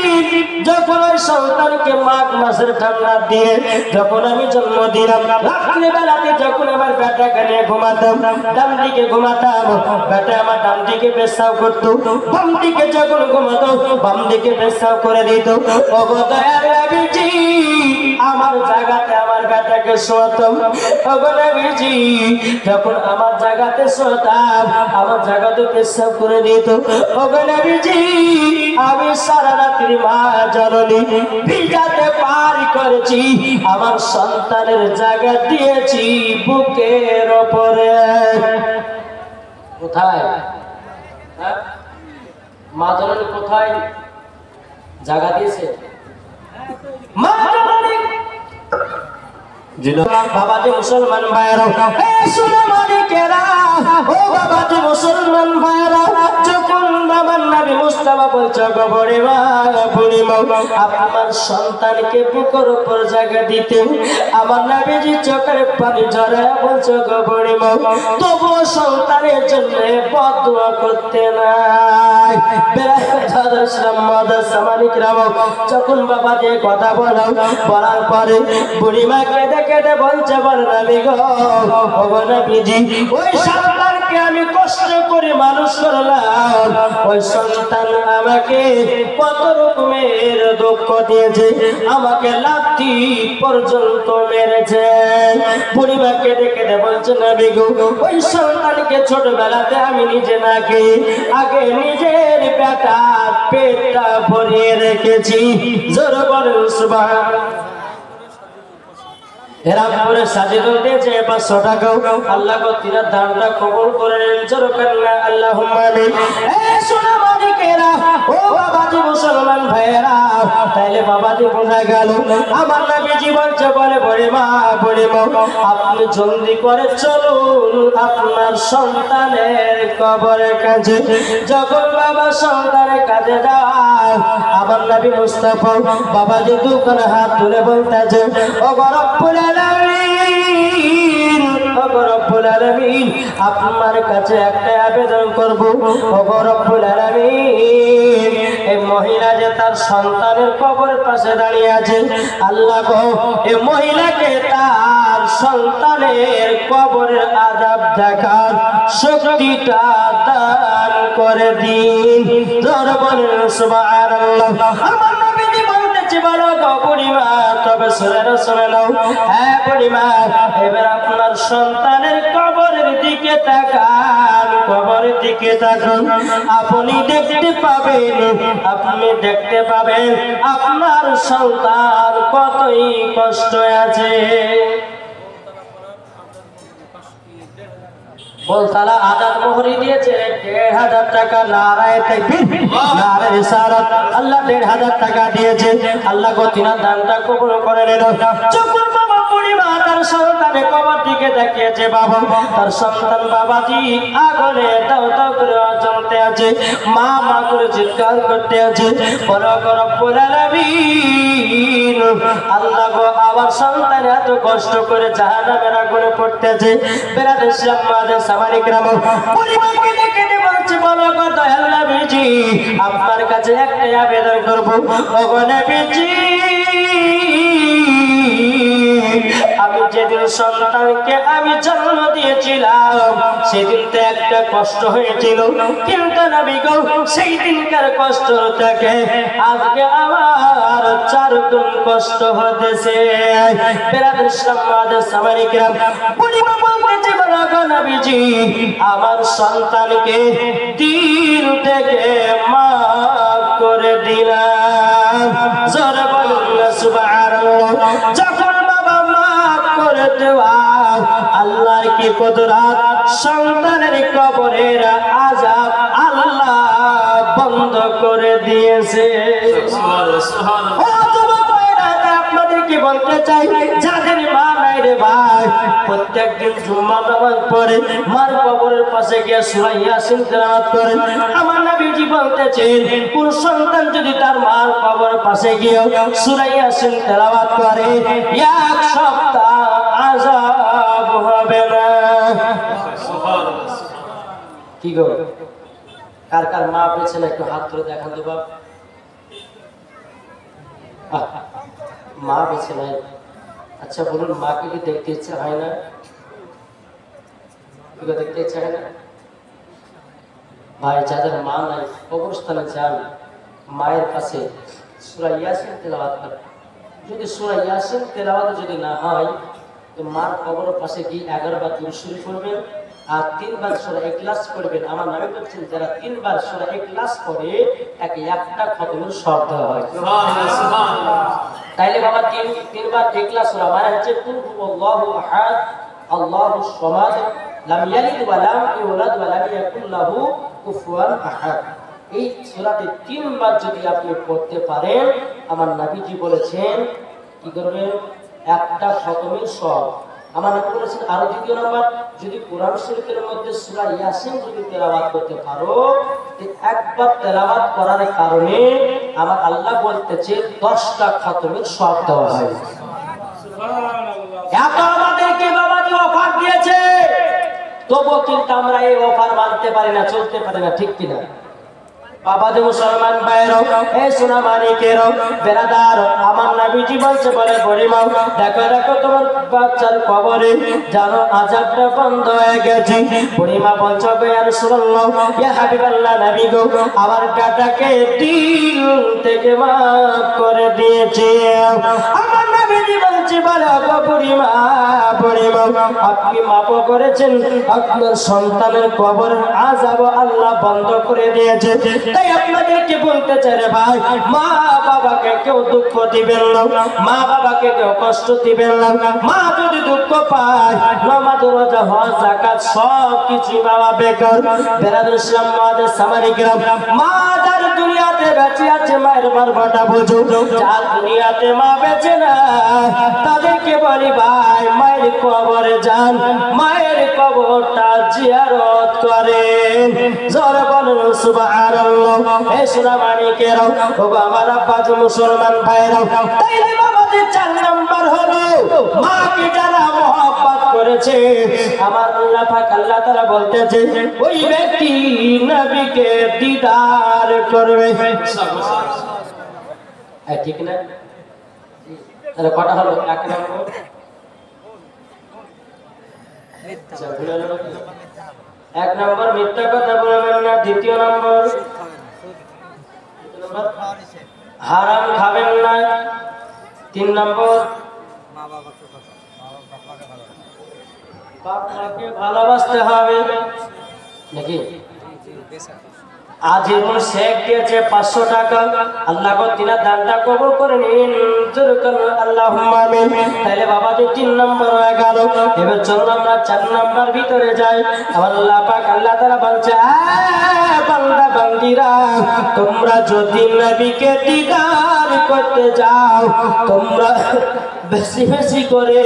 যখন ওই সন্তানকে মাঘ মাসের ঠান্ডা দিয়ে যখন আমি জন্ম দিলাম, রাত্রি বেলাতে যখন আমার বেটাকে নিয়ে ঘুমাতাম, ডান দিকে ঘুমাতাম, বেটা আমার ডান দিকে পেশাব করতো, বাম দিকে যখন ঘুমাতো বাম দিকে পেশাব করে দিত। ওগো দয়াল নবীজি আমার জায়গাতে আমার বেটাকে শোয়াতাম। ওগো নবীজি যখন আমার জায়গাতে শোয়াতাম আমার জায়গাতে পেশাব করে দিত। ওগো নবীজি আমি সারা রাত্রি মা জননী ভিজাতে পার করেছি, আমার সন্তানের জায়গা দিয়েছি বুকের ওপরে। কোথায় মা জননী কোথায় জায়গা দিয়েছে? মা জননী বাবাজি মুসলমান ভাইরা, শোনো মালিকেরা, ও বাবাজি মুসলমান ভাইরা, যখন আমার নবী মুস্তাফা বলছে গো পরিমা, পরিমা আপনার সন্তানকে বুকের উপর জায়গা দিতে, আমার নবীজি চোখের পানি ঝরায় বলছে গো পরিমা তবু সন্তানের জন্য বদদুয়া করতে নাই। যখন বাবাজি কথা বলার পরে বুড়িমাকে কেটে বলছে বল নবী গো, ওগো নবীজি ওই সন্তানকে আমি কষ্ট করে মানুষ করলাম, ওই সন্তান আমাকে কত রকমের দুঃখ দিয়েছে, আমাকে লাথি পর্যন্ত মেরেছে। বুড়িমাকে কেটে বলছে নবী গো ওই সন্তানকে ছোটবেলাতে আমি নিজে না খেয়ে আগে নিজের বেটা পেটটা ভরিয়ে রেখেছি। জোর বলেন সুবহানাল্লাহ। এরা পরে সাজিদুল দিয়েছে 500 টাকা। আল্লাহ গো তিনার দানটা কবুল করে নেন, জোর করেন আল্লাহুম্মা আমিন। এই শোনো মালিকেরা, ও বাবাজি মুসলমান ভাইয়েরা, তাইলে বাবাজি বোঝা গেল আমার নবীজি বলছে বলে পরিমা, পরিমা আপনি জলদি করে চলুন আপনার সন্তানের কবরের কাছে। যখন বাবা সন্তানের কাছে যায় আমার নবী মুস্তাফা বাবাজি দুখানা হাত তুলে বলতেছে ও রব্বুল আলামিন, ও রব্বুল আলামিন আপনার কাছে একটা আবেদন করব। ও রব্বুল আলামিন এই মহিলা যে তার সন্তানের কবরের পাশে দাঁড়িয়ে আছে, আল্লাহ গো এই মহিলাকে তার সন্তানের কবরের আযাব দেখার শক্তিটা দান করে দিন। জোরে বলেন সুবহানাল্লাহ। আমার নবীজি বলতেছে বলো গো বুড়িমা, তবে শুনে নাও, হ্যাঁ বুড়িমা এবার আপনার সন্তানের কবরের দিকে তাকান, কবরের দিকে তাকান, আপনি দেখতে পাবেন, আপনি দেখতে পাবেন আপনার সন্তান কতই কষ্ট আছে। বলতালা আজাদ মোহরি দিয়েছে ১,৫০০ টাকা। নারায়ে তাকবীর, নারায়ে রিসালাত। আল্লাহ ১,৫০০ টাকা দিয়েছে। আল্লাহ গো তিনার দানটা কবুল করে নেন। যখন বাবা পরিবার তার সন্তানে কবর দিকে তাকিয়েছে বাবা তার সন্তান বাবাজি আগুনে দাও দাও করে জ্বলতে আছে মা মা করে চিৎকার করতে আছে বড় রব্বুল আলামিন আল্লাহ গো আমার সন্তান এত কষ্ট করে জাহান্নামের আগুনে পড়তেছে বেরাদের সামাদের সামানিক রাম পরিবারকে ডেকে বলছে বলো গো দয়াল নবীজি আপনার কাছে একটাই আবেদন করব ওগো নবীজি আমি যেদিন সন্তানকে আমি জন্ম দিয়েছিলাম সেদিন তো একটা কষ্ট হয়েছিল কিন্তু নবী গো সেই দিনকার কষ্ট থেকে আজকে আমার 4 গুণ কষ্ট হতেছে বেরাদের সমাজের সামানিক রাম পরিবার বলতেছে বলো গো নবীজি আমার সন্তানকে দিল থেকে মাফ করে দিলাম জোরে বলুন না সুবহানাল্লাহ যখন বাবা মাফ করে দেওয়া আল্লাহর কি কুদরত সন্তানের কবরের আযাব আল্লাহ বন্ধ করে দিয়েছে সুবহানাল্লাহ আপনাদেরকে বলতে চাই যাদের মা নাই রে ভাই প্রত্যেকদিন জুম্মা নামাজ পড়ে মার কবরের পাশে গিয়ে সূরা ইয়াসিন তেলাওয়াত করে আমার নবীজি বলতেছেন কোন সন্তান যদি তার মার কবরের পাশে গিয়ে সূরা ইয়াসিন তেলাওয়াত করে এক সপ্তাহ আযাব হবে না সুবহানাল্লাহ কি গো কার কার মা পেছন একটু হাত তুলে দেখান তো বাপ মা বেছে নাই আচ্ছা বলুন মাকে কি দেখতে ইচ্ছা হয় না দেখতে ইচ্ছা হয় না ভাই যাদের মা নাই কবরস্থানে যান মায়ের কাছে সূরা ইয়াসিন তেলাওয়াত করেন যদি সূরা ইয়াসিন তেলাওয়াত যদি না হয় তো মার কবরের পাশে গিয়ে 11 বার দুরূদ শরীফ পড়বেন আর 3 বার সূরা ইখলাস পড়বেন আমার নবী বলেছেন যারা 3 বার সূরা ইখলাস পড়ে তাকে একটা খতমের সওয়াব দেওয়া হয় সুবহানাল্লাহ সুবহানাল্লাহ তাইলে বাবা 3 বার ইখলাস সূরা মানে হচ্ছে কুল হুয়াল্লাহু আহাদ আল্লাহুস সামাদ লাম ইয়ালিদ ওয়া লাম ইউলাদ ওয়া লাম ইয়াকুল লাহু কুফুয়ান আহাদ এই সূরাতে 3 বার যদি আপনি পড়তে পারেন আমার নবীজি বলেছেন কি করবেন একটা খতমের সওয়াব আমার নবী বলেছেন আর দ্বিতীয় নাম্বার যদি কোরআন শরীফের মধ্যে সূরা ইয়াসিন যদি তেলাওয়াত করতে পারো একবার তেলাওয়াত করার কারণে আমার আল্লাহ বলতেছে 10টা খতমের সওয়াব দেওয়া হয় সুবহানাল্লাহ এত আমাদেরকে বাবাজি অফার দিয়েছে তবুও কিন্তু আমরা এই অফার মানতে পারি না চলতে পারি না ঠিক কিনা বাবাজি মুসলমান ভাইরা এই সোনা মানিকের বেরাদার আমার নবীজি বলছে বলে গরিমা দেখো দেখো তোমার বাচ্চার কবরে জানো আযাবটা বন্ধ হয়ে গেছে গরিমা বলছো গো ইয়া রাসূলুল্লাহ ইয়া হাবিবাল্লাহ নবী গো আমার বেটাকে দিল থেকে মাফ করে দিয়েছে আমার নবীজি বলছে বলে গো গরিমা আপনি মাফ করেছেন আপনার সন্তানের কবরের আযাব আল্লাহ বন্ধ করে দিয়েছে তাই আপনাদেরকে বলতে চাই রে ভাই মা বাবাকে কেউ দুঃখ দিবেন না মা বাবাকে কেউ কষ্ট দিবেন না মা যদি দুঃখ পায় নামাজ রোজা হজ যাকাত সব কিছু বাবা বেকার বেরাদুল ইসলাম মাদের সামানিক রাম মা যার দুনিয়াতে বেঁচে আছে মায়ের মারবাটা বুঝো যার দুনিয়াতে মা বেঁচে না তাদেরকে বলি ভাই মায়ের কবরে যান মায়ের কবরটা জিয়ারত করেন জোরে বলুন সুবহানাল্লাহ এই সোনা মানিকের ওগো আমার আব্বাজ মুসলমান ভাইরা তাইলে আমাদের 4 নাম্বার হলো মাকে যারা মহব্বত করেছে আমার আল্লাহ পাক আল্লাহ তাআলা বলতেছে ওই ব্যক্তি নবীকে দিদার করবে ঠিক না তাহলে কটা হলো 1 নম্বর এক নম্বর মিথ্যা কথা বলবেন না দ্বিতীয় নম্বর হারাম খাবেন না 3 নম্বর বাপ মাকে ভালোবাসতে হবে নাকি আজীবন শেখ দিয়েছে 500 টাকা আল্লাহ গো তিনার দানটা কবুল করে নিন আল্লাহুম্মা আমিন তাহলে বাবা যে 3 নম্বর হয়ে গেল এবার চলুন আমরা 4 নম্বর ভিতরে যাই আল্লাহ পাক আল্লাহ তাআলা বলছে বান্দা বান্দিরা তোমরা যদি নবীকে দিদার করতে যাও তোমরা বেশি বেশি করে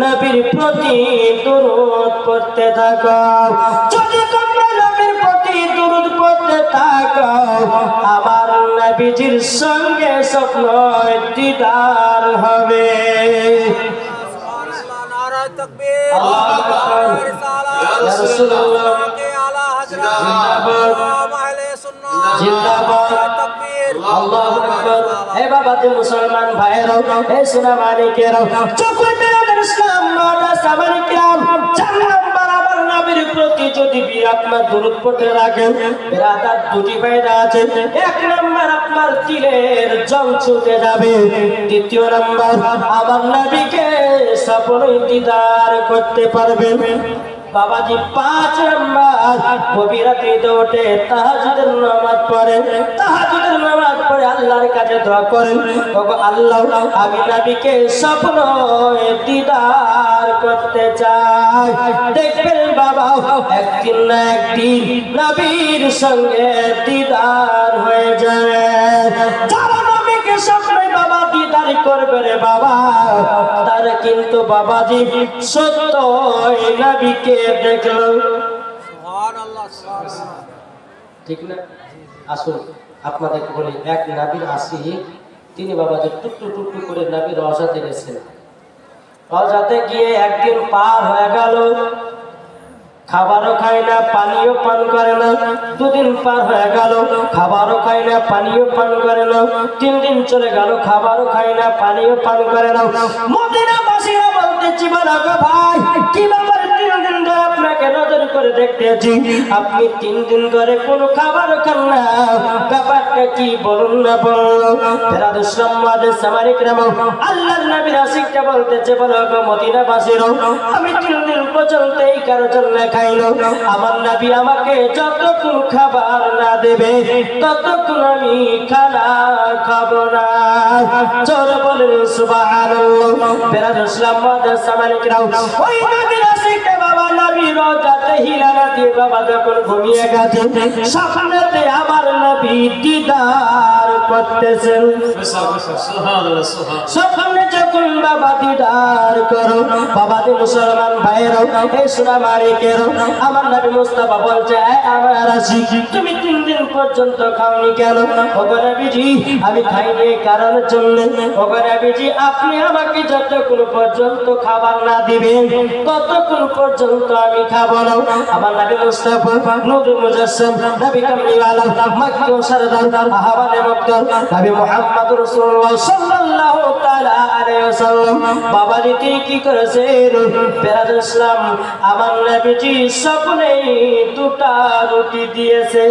নবীর প্রতি দরুদ পড়তে থাকো। যদি তোমরা নবীর প্রতি দরুদ পড়তে থাকো আমার নবীজির সঙ্গে স্বপ্ন দিদার হবে। মুসলমান ভাইয়েরাও এই সোনা মানিকেরাও চকুর বেরাদের ইসলাম মাদ্রাসা মানিকেরাও জানলাম বরাবর নবীর প্রতি যদি আপনার দরুদ পড়তে রাখেন বেরাদার দুটি ফায়দা আছে। এক নাম্বার আপনার দিলের জং ছুটে যাবে, দ্বিতীয় নাম্বার আমার নবীকে স্বপ্নে দিদার করতে পারবেন। বাবাজি 5 নাম্বার গভীর রাতে উঠে তাহাজ্জুদের নামাজ পড়ে, তাহাজ্জুদের নামাজ পড়ে আল্লাহর কাছে দোয়া করেন, ওগো আল্লাহ আমি নবীকে স্বপ্নে দিদার করতে চাই। দেখবেন বাবা একদিন না একদিন নবীর সঙ্গে দিদার হয়ে যাবে। যারা নবীকে স্বপ্নে বাবা দিদার করবে রে বাবা তারা কিন্তু বাবাজি সত্য নবীকে দেখলো। ঠিক না? আসুন আপনাদেরকে বলি, এক নবীর আসি তিনি বাবাজি টুকটু টুকটু করে নবীর রওজাতে গেছেন। রওজাতে গিয়ে একদিন পার হয়ে গেল, খাবারও খায় না পানিও পান করে না। 2 দিন পার হয়ে গেল, খাবারও খায় না পানিও পান করে না। 3 দিন চলে গেল, খাবারও খায় না পানিও পান করে না। মদিনাবাসীরা বলতেছি বলো গো ভাই কি ব্যাপার 3 দিন ধরে আপনাকে নজর করে দেখতেছি আপনি 3 দিন ধরে কোনো খাবার খান না, ব্যাপারটা কি বলুন না বলুন। ফেরাদুস সামাদের সামারিকরাম আল্লাহর নবীর আশিকটা বলতেছে বলো গো মদিনাবাসীরা আমি 3 দিন পর্যন্ত এই কারোর জন্য খাইলো, আমার নবী আমাকে যতক্ষণ খাবার না দেবে ততক্ষণ আমি খানা খাবো না। জোরে বলেন সুবহানাল্লাহ। ফেরাদুস সামাদের সামারিকরাম ওই নবীর আশিকটা বাবা নবীর রওজাতে হিলানা দিয়ে বাবা যখন ঘুমিয়ে গেছে স্বপ্নেতে আমার নবী দিদার করতেছেন। স্বপ্নে যখন বাবা দিদার করো বাবাদের মুসলমান ভাইয়েরাও এই সোনা মানিকেরও আমার নবী মুস্তাফা বলছে আমার আশিক তুমি 3 দিন পর্যন্ত খাওনি কেন? ওগো নবীজি আমি খাইনি এই কারণের জন্য, ওগো নবীজি আপনি আমাকে যতক্ষণ পর্যন্ত খাবার না দিবেন ততক্ষণ পর্যন্ত আমি খাবো না। আমার নবী মুস্তাফা নূরুল মুজাসসাম নবী কামলিওয়ালা মক্কি ও সরদার আহবানে মুক্তার নবী মুহাম্মদ রাসূলুল্লাহ সাল্লাল্লাহু তাআলা আলাইহি ওয়াসাল্লাম বাবা রীতি কি করেছেন বেরাদ ইসলাম আমার নবীজি স্বপ্নে 2টা রুটি দিয়েছে।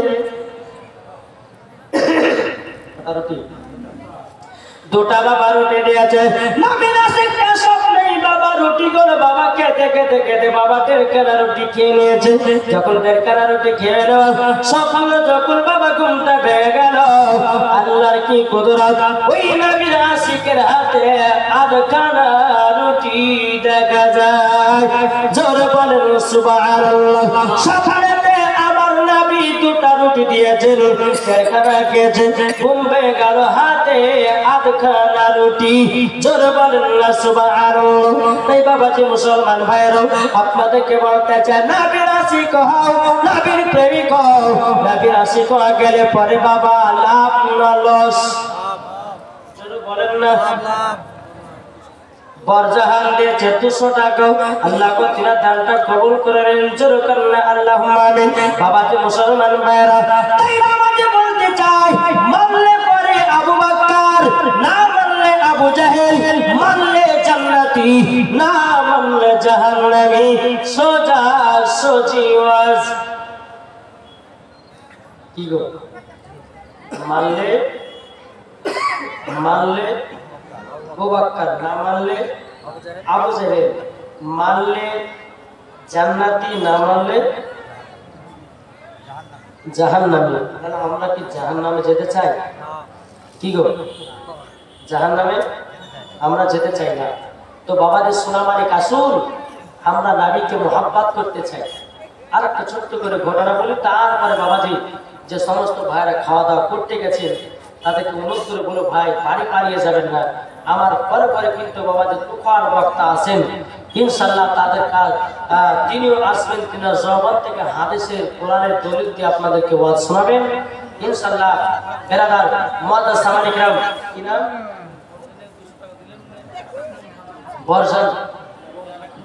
রুটি 2টা বাবা রুটি দিয়েছে। নবীর আশিকটা স্বপ্নে বাবা রুটি গুলো বাবা খেতে খেতে খেতে বাবা 1.5 খানা রুটি খেয়ে নিয়েছে। যখন 1.5 খানা রুটি খেয়ে নেওয়া সকালে যখন বাবা ঘুমটা ভেঙে গেল আল্লাহর কি কুদরত ওই নবীর আশিকের হাতে 1/2 খানা রুটি দেখা যায়। জোরে বলেন সুবহানাল্লাহ। সকালেতে আমার নবী 2টা রুটি দিয়েছেন, 1.5 খানা খেয়েছে, ঘুম ভেঙে গেল হাতে 1/2 খানা রুটি। জোরে বলেন না সুবহানাল্লাহ। তাই বাবাজি মুসলমান ভাইয়েরাও আপনাদেরকে বলতে চাই নবীর আশিক হও, নবীর প্রেমিক হও। নবীর আশিক হয়ে গেলে পরে বাবা লাভ না লস। জোরে বলেন না। বরজাহান দিয়েছে 200 টাকা আল্লাহ কো তিনা দানটা কবুল করে নেন। জোরে করেন আল্লাহুম্মা আমিন। বাবাজি মুসলমান ভাইয়েরা তাই বাবাজি বলতে চাই মানলে পরে আবু বকর না মানলে আবু জাহেল, মানলে জান্নাতি না মানলে জাহান্নামী। সোজা সোজি ওয়াজ কি গো মানলে আবু বকর না মানলে আবু জাহেল, মানলে জান্নাতি না মানলে জাহান্নামী। তাহলে আমরা কি জাহান্নামে যেতে চাই? কি গো জাহান্নামে আমরা যেতে চাই না। তো বাবাদের সোনা মানিক আসুন আমরা নবীকে মোহাব্বত করতে চাই। আর একটা ছোট্ট করে ঘটনা বলি তারপরে বাবাজি যে সমস্ত ভাইরা খাওয়া দাওয়া করতে গেছেন তাদেরকে অনুরোধ করে বলো ভাই বাড়ি পালিয়ে যাবেন না, আমার পরে পরে কিন্তু বাবা যে তুফান বক্তা আছেন ইনশাআল্লাহ তাদের কাজ তিনিও আসবেন, কিনা জবান থেকে হাদিসের কোরআনের দলিল দিয়ে আপনাদেরকে ওয়াজ শোনাবেন ইনশাআল্লাহ। বেরাদার মুআদ্দাস সামানি کرام কি নাম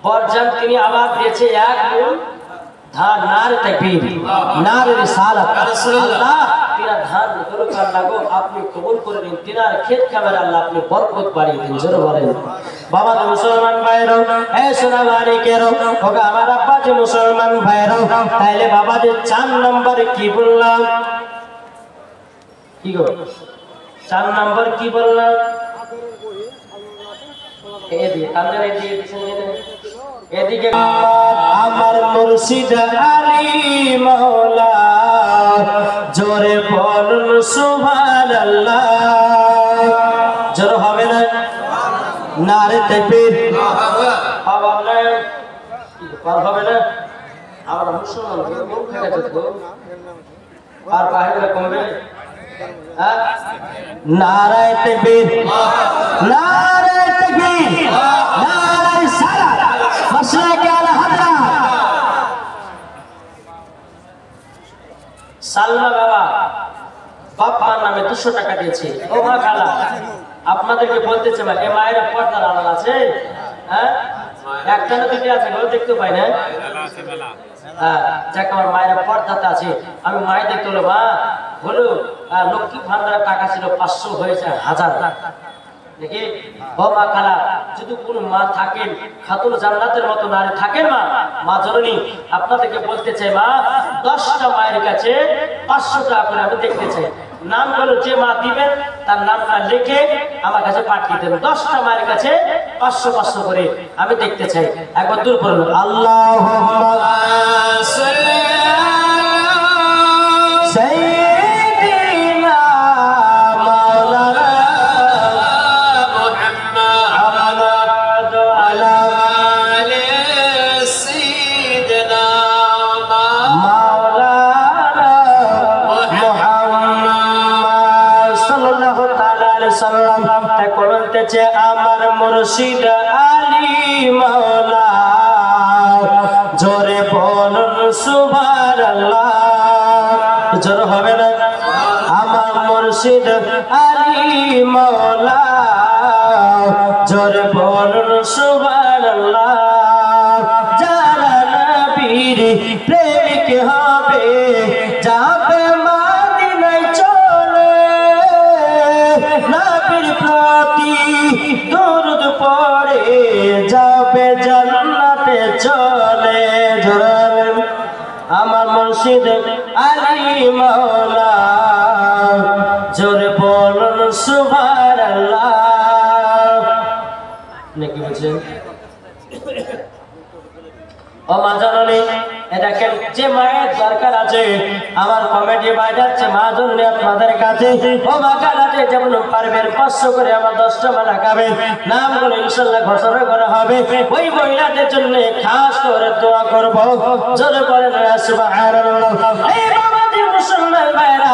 বরজান তিনি আবার দিয়েছে এক ধান নার তাকবীর নার রিসালাত আল্লাহ তিনা ধান দরকার লাগো আপনি কবুল করে নিন, তিনার ক্ষেত খাবার আল্লাহ আপনি বরকত বাড়িয়ে দিন। জোরে বলেন বাবা তো মুসলমান ভাইরা এ সোনাবাড়ি কেরো ওগো আমার আব্বা যে মুসলমান ভাইরা, তাইলে বাবা যে 4 নাম্বার কি বললাম, কি গো 4 নাম্বার কি বললাম, এদিকে আমার মুর্শিদ আলী মাওলা জোরে বলুন সুবহানাল্লাহ। জোরে হবে না নারে তাকবীর পাওয়ার নাই পার হবে না। আমরা মুসলমান মুখ থেকে যেত আর বাইরে কমবে নারে তাকবীর নারে তাকবীর নারে সালাত মাশরাকে আলা হাজরা। সালমা বাবা বাপ্পার নামে 200 টাকা দিয়েছে। ও মা খালা আপনাদেরকে বলতে চাই এ মায়ের পর্দার আড়াল আছে, হ্যাঁ একটা না দুটো আছে বলে দেখতে পাই না, হ্যাঁ যাক আমার মায়ের পর্দাতে আছে। আমি মায়ের দেখতে হলো মা হলো লক্ষ্মী ভান্ডারের টাকা ছিল 500 হয়েছে 1000 দেখি। ও মা খালা যদি কোনো মা থাকেন খাতুন জান্নাতের মতো নারী থাকেন মা জননী আপনাদেরকে বলতে চাই মা 10টা মায়ের কাছে 500 টাকা করে আমি দেখতে চাই। নামগুলো যে মা দিবেন তার নামটা লিখে আমার কাছে পাঠিয়ে দেবেন। 10টা মায়ের কাছে 500 করে আমি দেখতে চাই। একবার দূর করুন আল্লাহুম্মা সাল্লি সাইয়্যিদিনা মাওলানা মুহাম্মদ আলা আলি সাইয়্যিদিনা মাওলানা মুহাম্মদ সাল্লাল্লাহু তাআলা আলাইহি সাল্লাম তাকে বলতেছে আমার মুর্শিদ আলী মাওলা জোরে বলুন সুবহানাল্লাহ। জোরে হবে না আমার মুর্শিদ আলী মাওলা জোরে বলুন সুবহানাল্লাহ। যারা নবীর প্রেমিক হবে যাবে মদিনায় চলে, নবীর প্রতি দরুদ পড়ে যাবে জান্নাতে চলে। জোরে আমার মুর্শিদ আলী মাওলা জোরে বলুন সুবহানাল্লাহ। নাকি বলছেন ও মা জননী দেখেন যে মায়ের দরকার আছে আমার কমিটি বাজাচ্ছে মা জননী আপনাদের কাছে ও মা কালাতে যেমন পারবেন 500 করে আমার 10টা মা লাগাবেন, নামগুলো ইনশাআল্লাহ ঘোষণা করা হবে। ওই মহিলাদের জন্য খাস করে দোয়া করব। জোরে বলেন সুবহানাল্লাহ। এই বাবাজি মুসলমান ভাইরা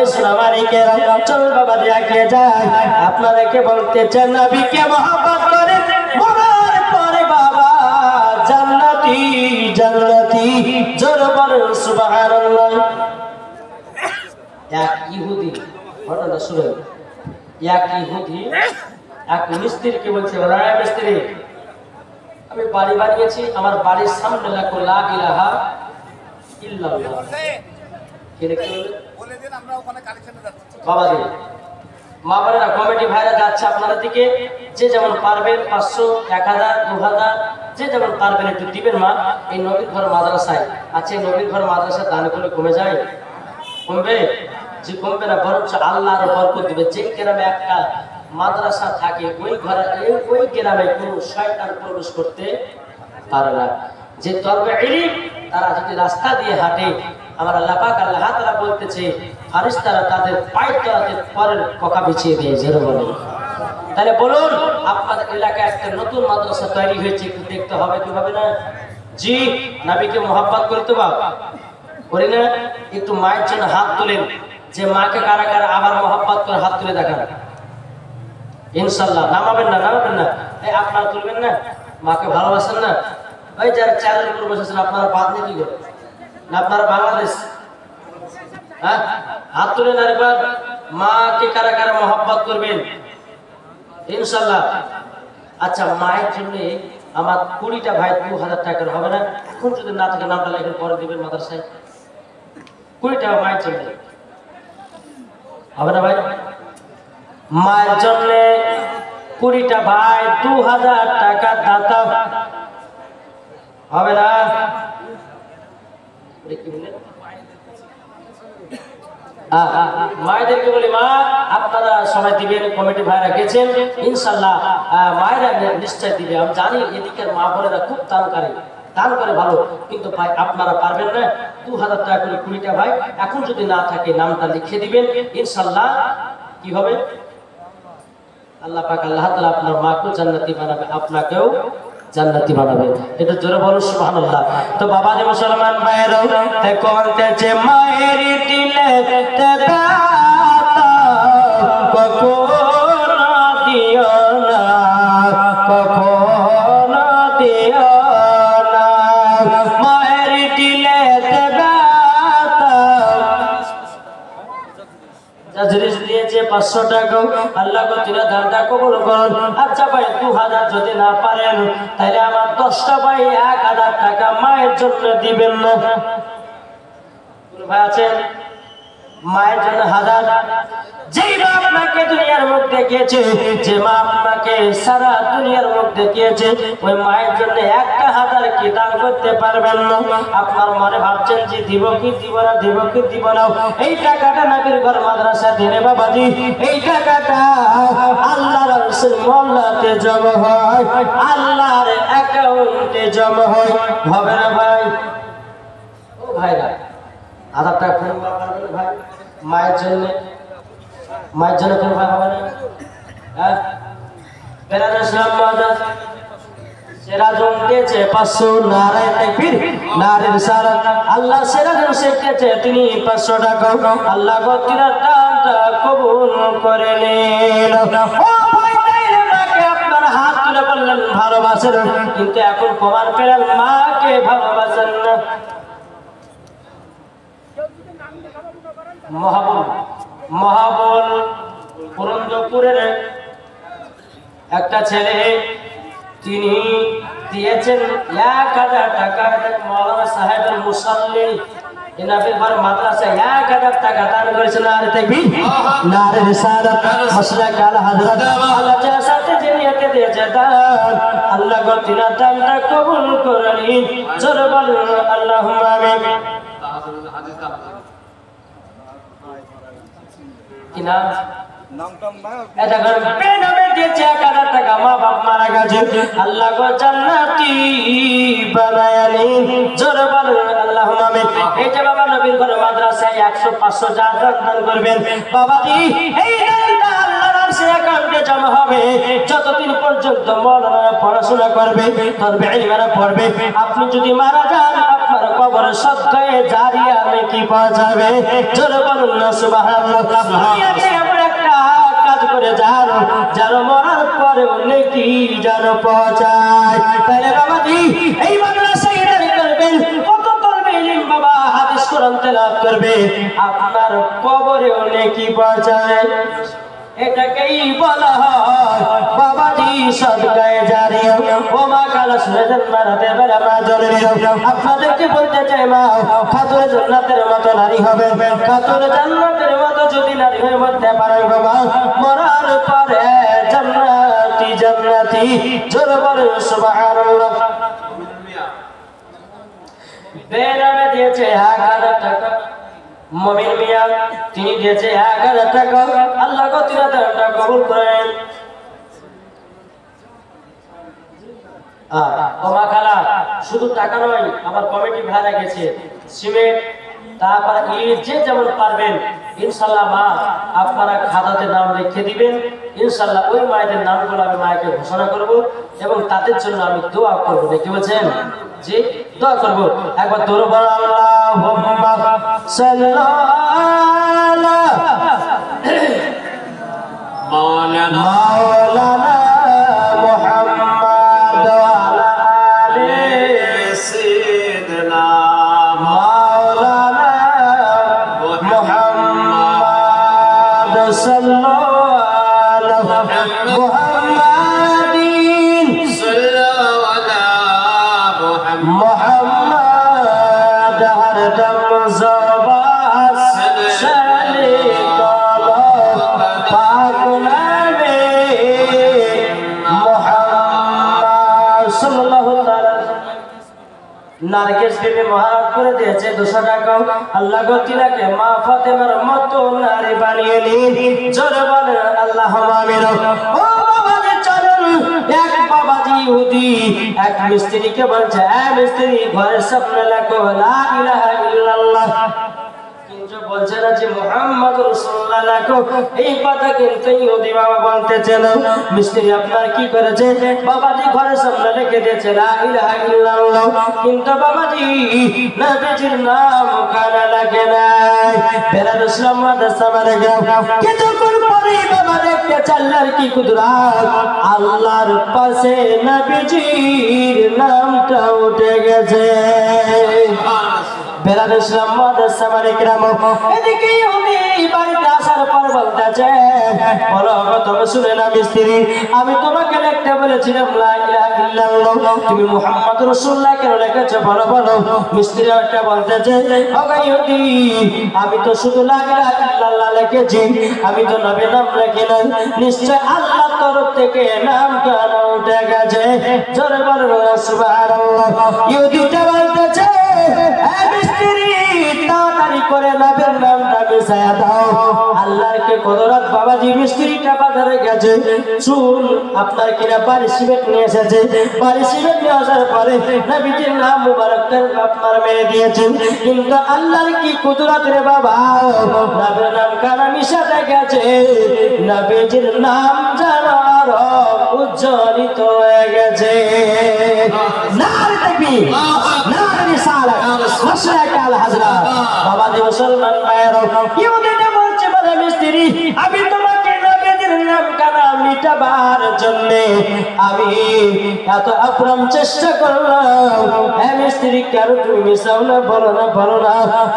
ইসলামারিকে চল বাবা দেখে যায় আপনাদেরকে বলতে চান নবীকে মহব্বত করে মরার পরে বাবা জান্নাতি জান্নাতি। জোরে বলেন সুবহানাল্লাহ। এক ইহুদি ঘটনা শুনুন, এক ইহুদি এক মিস্ত্রিকে বলছে রায় মিস্ত্রি আমি বাড়ি বানিয়েছি, আমার বাড়ির সামনে লেখো লা ইলাহা ইল্লাল্লাহ। কে লিখতে বলে দেন আমরা ওখানে কালেকশনে যাচ্ছি। বাবা দিন মা বোনেরা কমিটি ভাইরা যাচ্ছে আপনাদের দিকে, যে যেমন পারবেন 500 1000 2000 যে যেমন পারবেন একটু দিবেন মা। এই নবীর ঘর মাদ্রাসায় আছে, নবীর ঘর মাদ্রাসা দান করলে কমে যায়? কমবে? যে কমবে না, বরঞ্চ আল্লাহর বরকত দিবে। যে গ্রামে একটা মাদ্রাসা থাকে ওই ঘরে ওই গ্রামে কোনো শয়তান প্রবেশ করতে পারে না। যে তলবে ইলম তারা যদি রাস্তা দিয়ে হাঁটে আমার আল্লাহ পাক আল্লাহ তাআলা বলতেছে ফেরেশতারা তাদের পায়ের তলাতে পরের পকা বিছিয়ে দিয়ে জেরে বলে। তাহলে বলুন আপনাদের এলাকায় একটা নতুন মাদ্রাসা তৈরি হয়েছে, একটু দেখতে হবে কি হবে না? জি নবীকে মোহাব্বত করতে বা করি না? একটু মায়ের জন্য হাত তোলেন, যে মাকে কারা কারা আবার মহব্বত করে হাত তুলে দেখান ইনশাল্লাহ। নামাবেন না, নামাবেন না, এই আপনারা তুলবেন না? মাকে ভালোবাসেন না? ওই যারা চেয়ারের উপর বসেছেন আপনারা বাদ নিয়ে কি করেন না? আপনারা বাংলাদেশ, হ্যাঁ? হাত তুলে না একবার। মাকে কারা কারা মহব্বত করবেন ইনশাল্লাহ? আচ্ছা, মায়ের জন্য আমার 20টা ভাই 2000 টাকার হবে না? এখন যদি না থাকে নামটা লেখেন, পরে দিবেন মাদ্রাসায়। 20টা মায়ের জন্য হবে না ভাই? মায়ের জন্য 20টা ভাই 2000 টাকা দাতা হবে না? মায়েদেরকে বলি, মা আপনারা সবাই দিবেন, কমিটি ভাইরা গেছেন ইনশাল্লাহ, মায়েরা নিশ্চয় দিবে। আমি জানি এদিকের মা বোনেরা খুব দান করে ভালো, কিন্তু ভাই আপনারা পারবেন না? 2000 টাকা করে 20টা ভাই, এখন যদি না থাকে নামটা লিখে দিবেন ইনশাল্লাহ। কি হবে? আল্লাহ পাক আল্লাহ তাআলা আপনার মাকেও জান্নাতি বানাবে, আপনাকেও জান্নাতি বানাবে। এটা জোরে বলো সুবহানাল্লাহ। তো বাবা যে মুসলমান ভাইরাও কোনতে মায়ের দিলে দাতা কখনো দিও না, কখনো দিও না, মায়ের দিলে দাতা জিনিস দিয়েছে 500 টাকা, আল্লাহ গতিরা দানটা কবুল করুন। আচ্ছা ভাই 2000 যদি না পারেন তাহলে আমার 10টা ভাই 1000 টাকা মায়ের জন্য দিবেন না? ভাই আছেন মায়ের জন্য 1000? যেই মা আপনাকে দুনিয়ার মুখ দেখিয়েছে, যে মা আপনাকে সারা দুনিয়ার মুখ দেখিয়েছে, ওই মায়ের জন্য 1000 কি দান করতে পারবেন না? আপনার মনে ভাবছেন যে দিব কি দিব না, দিব কি দিব না। এই টাকাটা নবীর ঘর মাদ্রাসা দিলে বাবাজি, এই টাকাটা আল্লাহর রাসূল মোল্লাতে জমা হয়, আল্লাহর অ্যাকাউন্টে জমা হয়। হবে না ভাই? ও ভাইরা, 1000 টাকা ফোন পারবেন ভাই মায়ের জন্য? মায়ের জন্য কোন ভাই হবে না? হ্যাঁ, সেরাজুল দিয়েছে 500, নারায়ে তাকবীর, নারে রিসালাত। আল্লাহ সেরাজুল শিখেছে তিনি 500 টাকা, আল্লাহ গতিরার দানটা কবুল করে নিন। ও ভাই, তাইলে মাকে আপনারা হাত তুলে বললেন ভালোবাসেন, কিন্তু এখন প্রমাণ পেলেন মাকে ভালোবাসেন না। মহাবল পুরন্দরপুরের একটা ছেলে, তিনি দিয়েছেন 1000 টাকা। মৌলানা সাহেবের মুসাল্লি নবীর ঘর মাদ্রাসায় 1000 টাকা দান করেছেন। নারে তাকবীর, নারে রিসালাত, মাসলাক আলা হযরত। আল্লাহ যার সাথে জিনিয়াকে দিয়েছে দান, আল্লাহ গতিনা দানটা কবুল করে নিন। জোরে বলুন আল্লাহুম্মা আমিন। কি নাম? এটা করবে নবী দিয়েছে 1000 টাকা, মা বাপ মারা গেছে, আল্লাহ গো জান্নাতি বানায়া নিন। জোরে বলুন আল্লাহুম্মা আমিন। এই যে বাবা নবীর ঘরে মাদ্রাসায় 100-500 যার দান করবেন বাবাজি, এই দানটা আল্লাহর আরশের অ্যাকাউন্টে জমা হবে। যতদিন পর্যন্ত মাওলানা পড়াশোনা করবে, তরবে ইলমারা পড়বে, আপনি যদি মারা যান আপনার কবরে সদকায়ে জারিয়া নেকি পাওয়া যাবে। জোরে বলুন না সুবহানাল্লাহ। দুনিয়াতে এমন একটা কাজ করে যার মরার পরে নেকি যেন পৌঁছায়। তাহলে বাবাজি এই মাদ্রাসায় দান করবেন, কত তলবে ইলম বাবা হাদিস কোরআন তেলাওয়াত করবে, আপনার কবরে নেকি পৌঁছায়। এটাকেই বলা হয় বাবাজি সদকায়ে জারিয়া। ও মা কালা সুরেজান মারাতে বেলা মা জননী, আপনাদেরকে বলতে চাই মা খাতুনে জান্নাতের মতো নারী হবে। খাতুনে জান্নাতের মতো যদি নারী হয়ে মরতে পারেন বাবা, মরার পরে জান্নাতি জান্নাতি। জোরে বলুন সুবহানাল্লাহ। বেনামে দিয়েছে 1000 টাকা, মমিন মিয়া তিনি দিয়েছে 1000 টাকা, আল্লাহ গতিরা দানটা কবুল করেন। ওমা খালা শুধু টাকা নয়, আমার কমিটি ভাড়া গেছে সিমেন্ট, তারপর ইট, যে যেমন পারবেন ইনশাল্লাহ মা আপনারা খাতাতে নাম লিখে দিবেন। ইনশাল্লাহ ওই মায়েদের নামগুলো আমি মায়েকে ঘোষণা করব এবং তাদের জন্য আমি দোয়া করবো। দেখতে বলছেন যে দোয়া করবো। একবার দৌড় বলো আল্লাহুম্মা সাল্লি আলা সাল্লাল্লাহু মুহাম্মাদিন মুহাম্মাদ হরদম জবান সালে কালো পাক নামে মুহাম্মদ সাল্লাল্লাহু তাআলা। নারকেশ বিবি মহারাজ করে দিয়েছে 200 টাকা। আল্লাহ গো তিনাকে মা ফাতেমার মতো নারী বানিয়ে নিন। জোরে বলেন আল্লাহুম্মা আমিন। ও বাবাজি চলেন, এক বাবাজি ইহুদি এক মিস্ত্রিকে বলছে, এ মিস্ত্রি ঘরের সামনে লেখো লা ইলাহা ইল্লাল্লাহ, কিন্তু বলছে না যে মুহাম্মদ রাসূলুল্লাহ লেখো। এই কথা কিন্তু ইহুদি বাবা বলতেছে না। মিস্ত্রি আপনার কি করেছে? বাবাজি ঘরের সামনে লিখে দিয়েছে লা ইলাহা ইল্লাল্লাহ, কিন্তু বাবাজি নবীজির নাম কানা লাগে নাই। বেলাল ইসলাম মাদ্রাসা মানে গেল, কিছুক্ষণ পরে বাবা দেখতে আল্লাহর কি কুদরত, আল্লাহর পাশে নবীজির নামটা উঠে গেছে। বেলাল ইসলাম মাদ্রাসা মানে গ্রাম। এদিকে ইহুদি বাড়িতে আসার পর বলতেছে, বলো তবে শুনে না মিস্ত্রি, আমি তোমাকে লিখতে বলেছিলাম লা ইলাহা ইল্লাল্লাহ, তুমি মুহাম্মদ রাসূলুল্লাহ কেন লিখেছো বলো বলো। মিস্ত্রি একটা বলতেছে, ও ইহুদি আমি তো শুধু লা ইলাহা ইল্লাল্লাহ লিখেছি, আমি তো নবীর নাম লিখি নাই। নিশ্চয় আল্লাহর তরফ থেকে নাম কেন উঠে গেছে। জোরে বলো সুবহানাল্লাহ। ইহুদিটা বলতেছে, তাড়াতাড়ি করে নবীর নামটা মিশায়া দাও। আল্লাহর কে কুদরত। বাবাজি মিস্ত্রিটা বাজারে গেছে, চুন আপনার কিনা বাড়ি সিমেন্ট নিয়ে এসেছে। বাড়ি সিমেন্ট নিয়ে আসার পরে নবীজির নাম মুবারকটা আপনার মেরে দিয়েছেন, কিন্তু আল্লাহর কি কুদরত রে বাবা, নবীর নাম কানা মিশাতে গেছে। নবীজির নাম জানো আরো উজ্জ্বলিত হয়ে গেছে। নারে তাকবীর, নারে রিসালাত, মাশরাক আল হযরত। বাবাজি মুসলমান ভাইরা, ইহুদিটা বলছে বলে মিস্ত্রি আমি তোমাকে নবীর নাম কানা মিটাবার জন্য আমি এত আপ্রাণ চেষ্টা করলাম। হ্যাঁ মিস্ত্রি কেন তুমি মিশাও না, বলো না বলো না।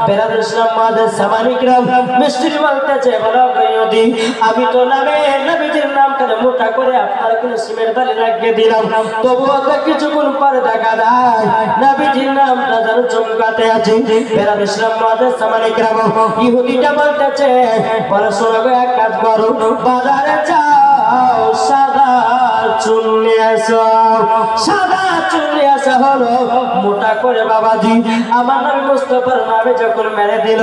বেলাল ইসলাম মাদ্রাসা মানে গ্রাম। মিস্ত্রি বলতেছে, বলো ইহুদি আমি তো নামে নবীর নাম কানা মোটা করে আপনার কোনো সিমেন্ট বালি লাগিয়ে দিলাম, তবুও তো কিছুক্ষণ পরে দেখা যায় নবীজির নামটা যেন চমকাতে আছে। বেলাল ইসলাম মাদ্রাসা মানে গ্রাম। ইহুদিটা বলতেছে, বলো শোনো গো এক কাজ করো, বাজারে যাও সাদা চুন নিয়ে আসো। সাদা চুন নিয়ে আসা হলো মোটা করে। বাবাজি আমার নবী মুস্তাফার নামে যখন মেরে দিল,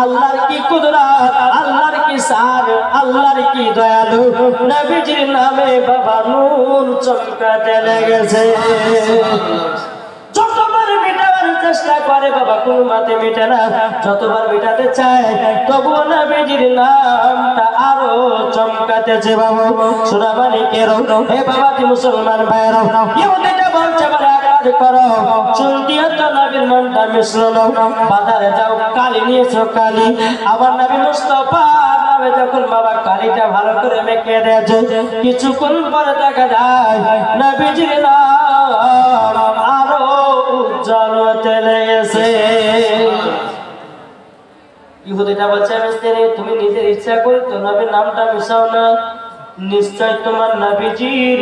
আল্লাহর কি কুদরত, আল্লাহর কি শান, আল্লাহর কি দয়ালু, নবীজির নামে বাবা নূর চমকাতে লেগেছে। যতবার মেটাবার চেষ্টা করে বাবা কোন মাতে মেটে না, যতবার মেটাতে চায় তবুও নবীজির নামটা আরো চমকাতেছে। বাবা শোনা মালিকের হে বাবাজি মুসলমান ভাইরা, ইহুদিটা বলছে বলে এক কাজ করো, চুল দিয়ে তো নবীর নামটা মিশলো, বাজারে যাও কালি নিয়েছো কালি। আমার নবী মুস্তাফা নামে যখন বাবা কালিটা ভালো করে মেখে দিয়েছে, কিছুক্ষণ পরে দেখা যায় নবীজির নাম আরো উজ্জ্বল হতে লেগেছে। ইহুদিটা বলছে, মিস্ত্রি তুমি নিজের ইচ্ছা করে তো নবীর নামটা মিশাও না, নিশ্চয় তোমার নবীজির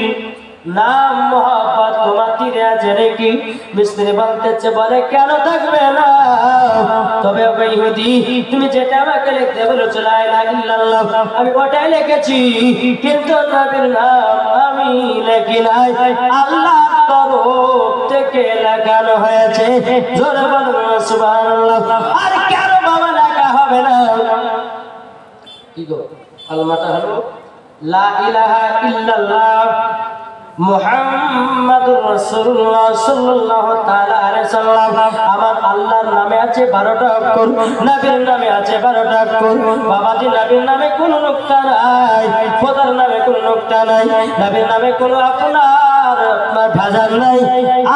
নাম মোহাব্বত তোমার তীরে আছে নাকি। মিস্ত্রি বলতেছে, বলে কেন থাকবে না, তবে ইহুদি তুমি যেটা আমাকে লিখতে বলেছো লা ইলাহা ইল্লাল্লাহ আমি ওটাই লিখেছি, কিন্তু নবীর নাম আমি লিখি নাই, আল্লাহর তরফ থেকে লাগানো হয়েছে। জোরে বলুন সুবহানাল্লাহ। আর কেন বাবা লেখা হবে না? কি গো কালমাটা হলো লা ইলাহা ইল্লাল্লাহ মুহাম্মাদুর রাসূলুল্লাহ সাল্লাল্লাহু তাআলা আলাইহি সাল্লাম। আমার আল্লাহর নামে আছে 12টা অক্ষর, নবীর নামে আছে 12টা অক্ষর। বাবাজি নবীর নামে কোনো নুকতা নাই, খোদার নামে কোনো নুকতা নাই, নবীর নামে কোনো আপনার ভেজাল নাই,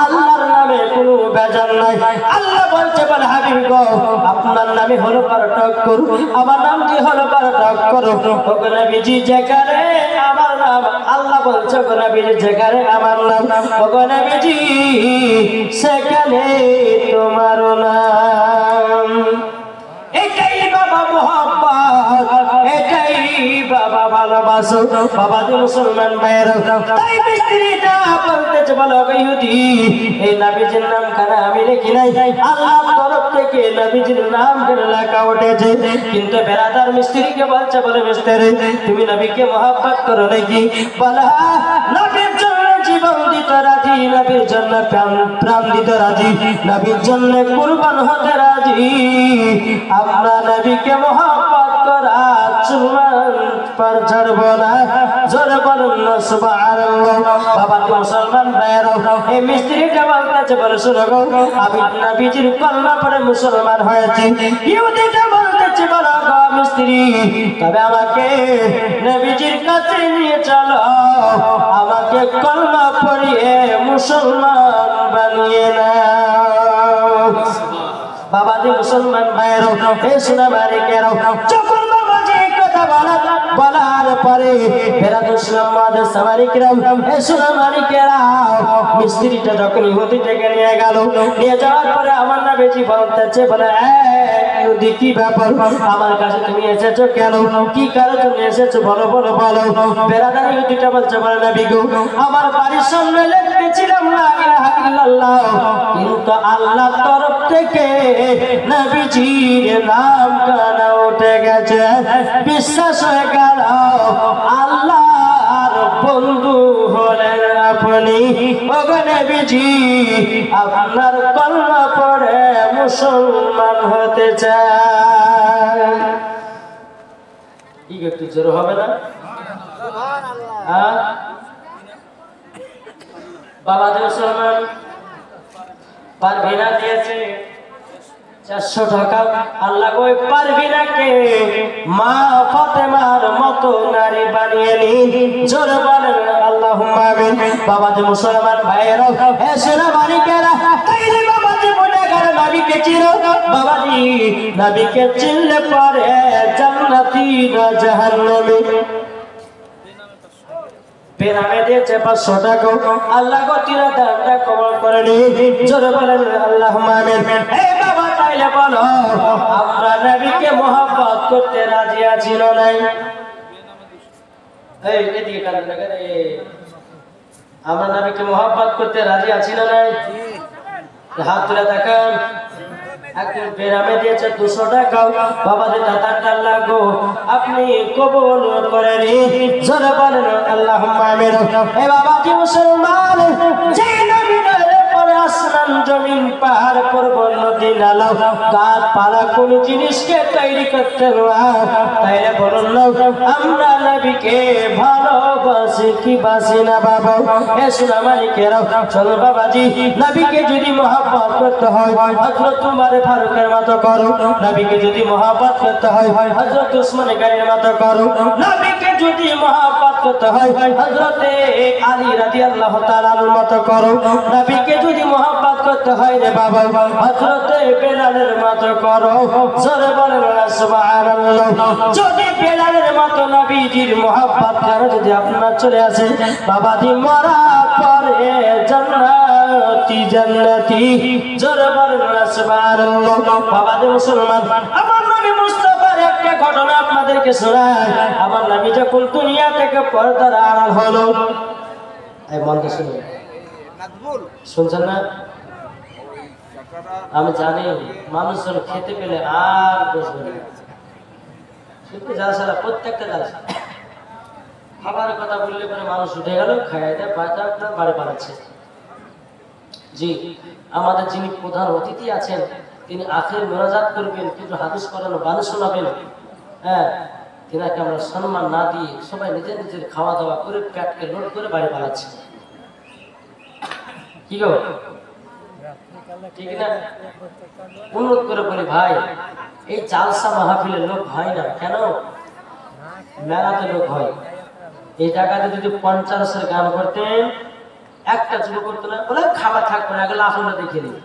আল্লাহর নামে কোনো ভেজাল নাই। আল্লাহ বলছে বলে হাবিব গো আপনার নামে হলো 12টা অক্ষর, আমার নামটি হলো 12টা অক্ষর। ওগো নবীজি যেখানে আমার নাম, আল্লাহ বলছে ওগো নবীজি যেখানে আমার নাম, ওগো নবীজি সেখানে তোমার নাম। এটাই বাবা মোহাম্মদ, এটাই ভালোবাসো বাবাজি মুসলমান ভাইয়েরা তাই মিস্ত্রিটা বলতেছে বলো ইহুদি এই নবীজির নাম কেন আমি লিখি নাই আল্লাহর তরফ থেকে নবীজির নাম কেন লেখা উঠেছে কিন্তু বেরাদার মিস্ত্রিকে বলছে বলে মিস্ত্রি তুমি নবীকে মহব্বত করো নাকি বলা নবীর জন্য জীবন দিতে রাজি নবীর জন্য প্রাণ দিতে রাজি নবীর জন্য কুরবান হতে রাজি আমরা নবীকে মহব্বত করা চুলমান पर झड़बो ना जोर बोलुन सुबहानाल्लाह बाबा मुसलमान भाइरो ए मिस्त्री টা বলতেছে বলে শুনো গো আমি নবীজির কলমা পড়ে মুসলমান হয়েছি ইহুদিটা বলতেছে বলো গো মিস্ত্রি তবে আমাকে নবীজির কাছে নিয়ে চলো আমাকে কলমা পড়িয়ে মুসলমান বানিয়ে নাও বাবাজি মুসলমান ভাইয়েরও এ সোনা মালিকেরও যখন বাবাজি কথা বলার পরে মিস্ত্রিটা যখন ইহুদিটাকে নিয়ে গেল নিয়ে যাওয়ার পরে আমার না বেশি বলতেছে বলে ইহুদি কি ব্যাপার আমার কাছে তুমি এসেছো কেন কি কারণে তুমি এসেছো বলো বলো বলো বেরাদার ইহুদিটা বলছে বলে নবী গো আমার বাড়ির সামনে লিখতেছিলাম লা ইলাহা ইল্লাল্লাহ কিন্তু আল্লাহর তরফ থেকে নবীজির নাম কানা উঠে গেছে বিশ্বাস হয়ে গেল আল্লাহর বন্ধু হলেন আপনি ওগো নবীজি আপনার কলমা পড়ে মুসলমান হতে চায় কি একটু জোর হবে না বাবা মুসলমান পারভিনা দিয়েছে 400 টাকা আল্লাহ কই পারভিনাকে মা ফাতেমার মতো নারী বানিয়ে নি জোরে বলেন আল্লাহুম্মা আমিন বাবাজি মুসলমান ভাইয়েরা হে সোনা মানিকেরা তাইলে বাবাজি মুনাগার নবীকে চিনো বাবাজি নবীকে চিনলে পরে জান্নাতি না জাহান্নামী বেনামে দিয়েছে 500 টাকা আল্লাহ গো তিরা দানটা কবুল করে নি জোরে বলেন আল্লাহুম্মা আমিন হে বাবা তাইলে বলো আমরা নবীকে মহব্বত করতে রাজি আছি না নাই এই এদিকে কান লাগে রে আমরা নবীকে মহব্বত করতে রাজি আছি না নাই হাত তুলে দেখান একজন বেনামে দিয়েছে 200 টাকা বাবাজি দাদাটা লাগো আপনি কবুল করে নি জোরে বলেন আল্লাহুম্মা আমিন হে বাবাজি মুসলমান যে নবীর পরে আসমান জমিন পাহাড় পর্বত নদী নালা গাছপালা কোন জিনিসকে তৈরি করতে তাইলে বলুন না আমরা নবীকে ভালোবাসি কি বাসি না বাবা হে সোনা মালিকেরা চলো বাবাজি নবীকে যদি মহব্বত করতে হয় হযরত উমর ফারুকের মতো করো নবীকে যদি মহব্বত করতে হয় হযরত উসমান গনির মতো করো নবীকে যদি মহব্বত করতে হয় হযরত আলী রাদিয়াল্লাহু তাআলার মতো করো নবীকে যদি মহব্বত করতে হয় রে বাবা হযরত বেলালের মতো করো জোরে বলেন সুবহানাল্লাহ যদি বেলালের মতো নবীজির মহব্বত করে যদি আপনার চলে আসে বাবাজি মরার পরে জান্নাতি জান্নাতি জোরে বলেন সুবহানাল্লাহ বাবাজি মুসলমান আমার নবী মুস্তাফার একটা ঘটনা আপনাদেরকে শোনাই আমার নবী যখন দুনিয়া থেকে পর্দার আড়াল হলো এই মন দিয়ে শুনুন শুনছেন না আমি জানি মানুষজন খেতে পেলে আর বসবে না শুধু জালসা প্রত্যেকটা জালসা খাবারের কথা বললে পরে মানুষ উঠে গেল খাইয়ে দেয় বাচ্চা আপনার বাড়ি পালাচ্ছে জি আমাদের যিনি প্রধান অতিথি আছেন তিনি আখের মোনাজাত করবেন কিন্তু হাদিস করানো বাণী শোনাবেন হ্যাঁ তিনাকে আমরা সম্মান না দিয়ে সবাই নিজের নিজের খাওয়া দাওয়া করে পেটকে লোড করে বাড়ি পালাচ্ছে কি গো ঠিক না অনুরোধ করে বলি ভাই এই জালসা মাহফিলের লোক হয় না কেন মেলাতে লোক হয় এই জায়গাতে যদি 50-এর গান করতেন একটা যুব করতো না বলে খাবার থাকতো না এগুলো আসলে দেখে নিই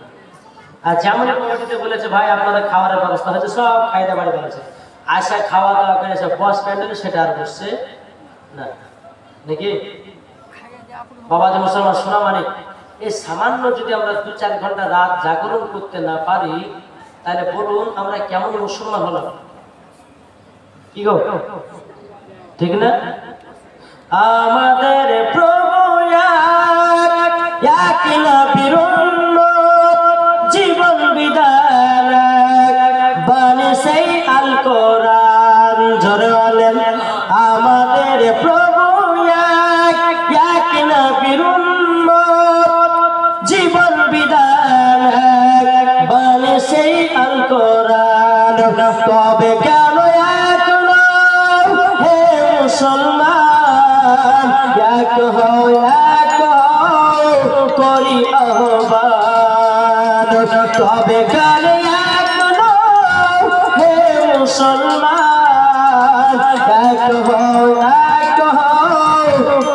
আর যেমন কমিটিতে বলেছে ভাই আপনাদের খাবারের ব্যবস্থা হয়েছে সব খাইতে বাড়ি বলেছে আসা খাওয়া দাওয়া করে সব বস প্যান্ডেলে সেটা আর বসছে না নাকি বাবাজি মুসলমান সোনা মানিক এই সামান্য যদি আমরা 2-4 ঘন্টা রাত জাগরণ করতে না পারি তাহলে বলুন আমরা কেমন মুসলমান হলাম কি গো ঠিক না? আমাদের প্রভু এক নবীর উম্মত, জীবন বিধান বাণী সেই আল কোরআন। জোরে বলেন আমাদের প্রভু এক নবীর উম্মত, জীবন বিধান বাণী সেই আল কোরআন। তবে কেন এখনো হে মুসলমান এক হও করি আহ্বান। তবে কেন এখনো হে মুসলমান এক হও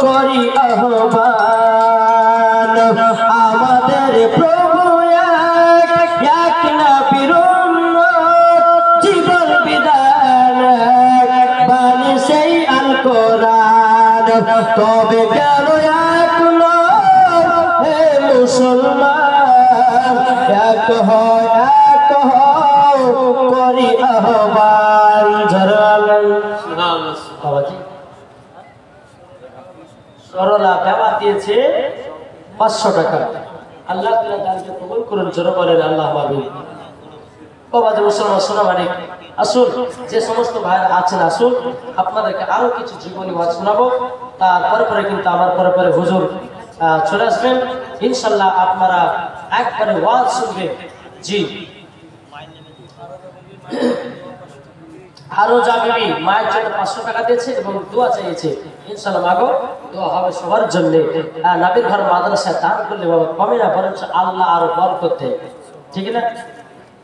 করি আহ্বান। আমাদের প্রভু এক নবীর উম্মত, জীবন বিধান বাণী সেই আল কোরআন। তবে কেন এখনো হে মুসলমান এক হও করি আহ্বান। বাবাজি সরলা ব্যবহার দিয়েছে 500 টাকা। আল্লাহ তাআলা দানকে কবুল করুন। জোরে বলেন আল্লাহ আমিন। বাবাজি মুসলমান সোনা মানিক, আসুন যে সমস্ত ভাইরা আছেন আসুন আপনাদেরকে আরো কিছু জীবনী ওয়াজ শোনাবো। তারপরে পরে কিন্তু আমার পরে পরে হুজুর চলে আসবেন ইনশাল্লাহ। আপনারা একবারে ওয়াজ শুনবেন। জি আরো যাবিবি মায়ের জন্য 500 টাকা দিয়েছে এবং দোয়া চাইছে। ইনশাআল্লাহ মাগো দোয়া হবে সবার জন্য। নবীর ঘর মাদ্রাসায় দান করলে বাবা কমে না, বরঞ্চ আল্লাহ আরো বরকত দেয়। ঠিক না?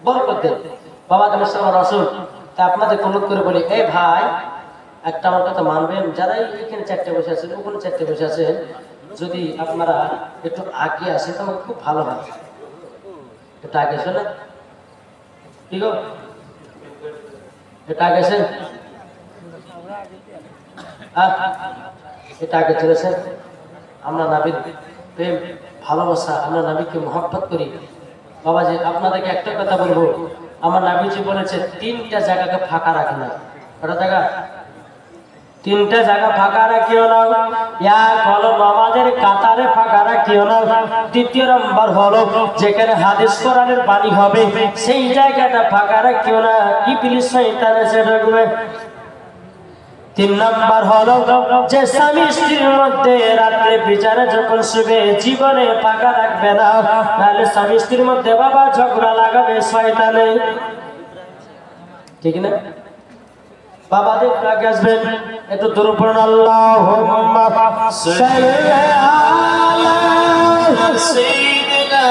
বরকত দেয়। বাবা তুমি সবার রাসূল তা আপনাদের অনুরোধ করে বলি, এই ভাই একটা আমার কথা মানবেন, যারা এখানে 4টে বসে আছেন ওখানে 4টে বসে আছেন, যদি আপনারা একটু আগে আসেন তাহলে খুব ভালো হয়। একটু আগে শোনা ঠিক আছে? এটা আগে আছেন, এটা আগে চলেছেন। আমরা নবীর প্রেম ভালোবাসা, আমরা নবীকে মহব্বত করি। বাবাজি আপনাদেরকে একটা কথা বলবো, আমার নবীজি বলেছে 3টা জায়গাকে ফাঁকা রাখে না। কটা জায়গা? 3টা জায়গা ফাঁকা রাখিও না। এক হলো নামাজের কাতারে ফাঁকা রাখিও না। দ্বিতীয় নম্বর হলো যেখানে হাদিস কোরআনের বাণী হবে সেই জায়গাটা ফাঁকা রাখিও না, ইবলিস শয়তান এসে ঢুকবে। 3 নম্বর হলো যে স্বামী স্ত্রীর মধ্যে রাত্রে বিচারে যখন শুবে জীবনে ফাঁকা রাখবে না, তাহলে স্বামী স্ত্রীর মধ্যে বাবা ঝগড়া লাগাবে শয়তানে। ঠিক না? বাবাদের আগে আসবেন একটু দূর পড়ুন। আল্লাহুম্মা সাল্লি আলা সাইয়্যিদিনা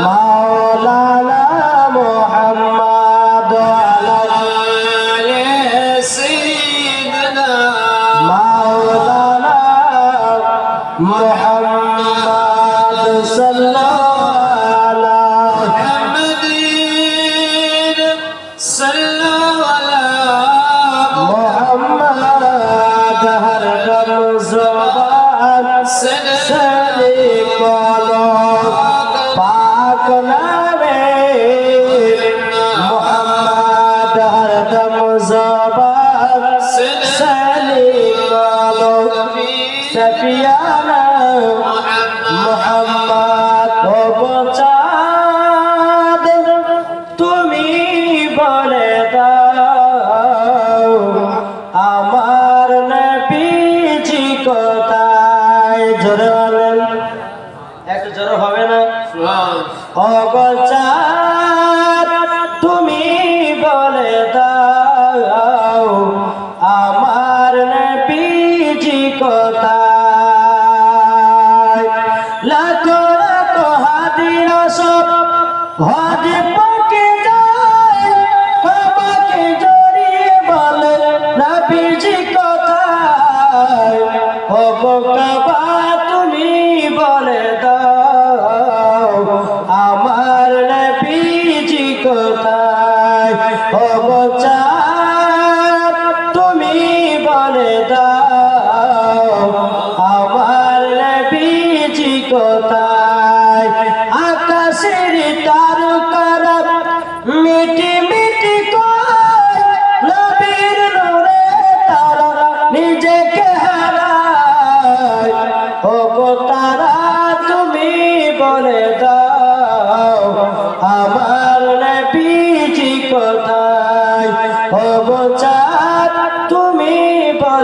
মাওলানা মুহাম্মদ ওয়া আলা সাইয়্যিদিনা মাওলানা মুহাম্মদ সাল্লাল্লাহু মুহাম্মাদিন সাল্লাল্লাহু মুহাম্মদ হর দম জবান সলি বলো পাক নামে মুহাম্মদ হর দম জবান সলি বলো সফিয়ানা মুহাম্মদ ও চাঁদ তুমি বলে দাও আমার নবীজি কোথায়। জোরে বলেন, একটু জোরে হবে না? ও চাঁদ তুমি বলে দাও আমার নবীজি কোথায়।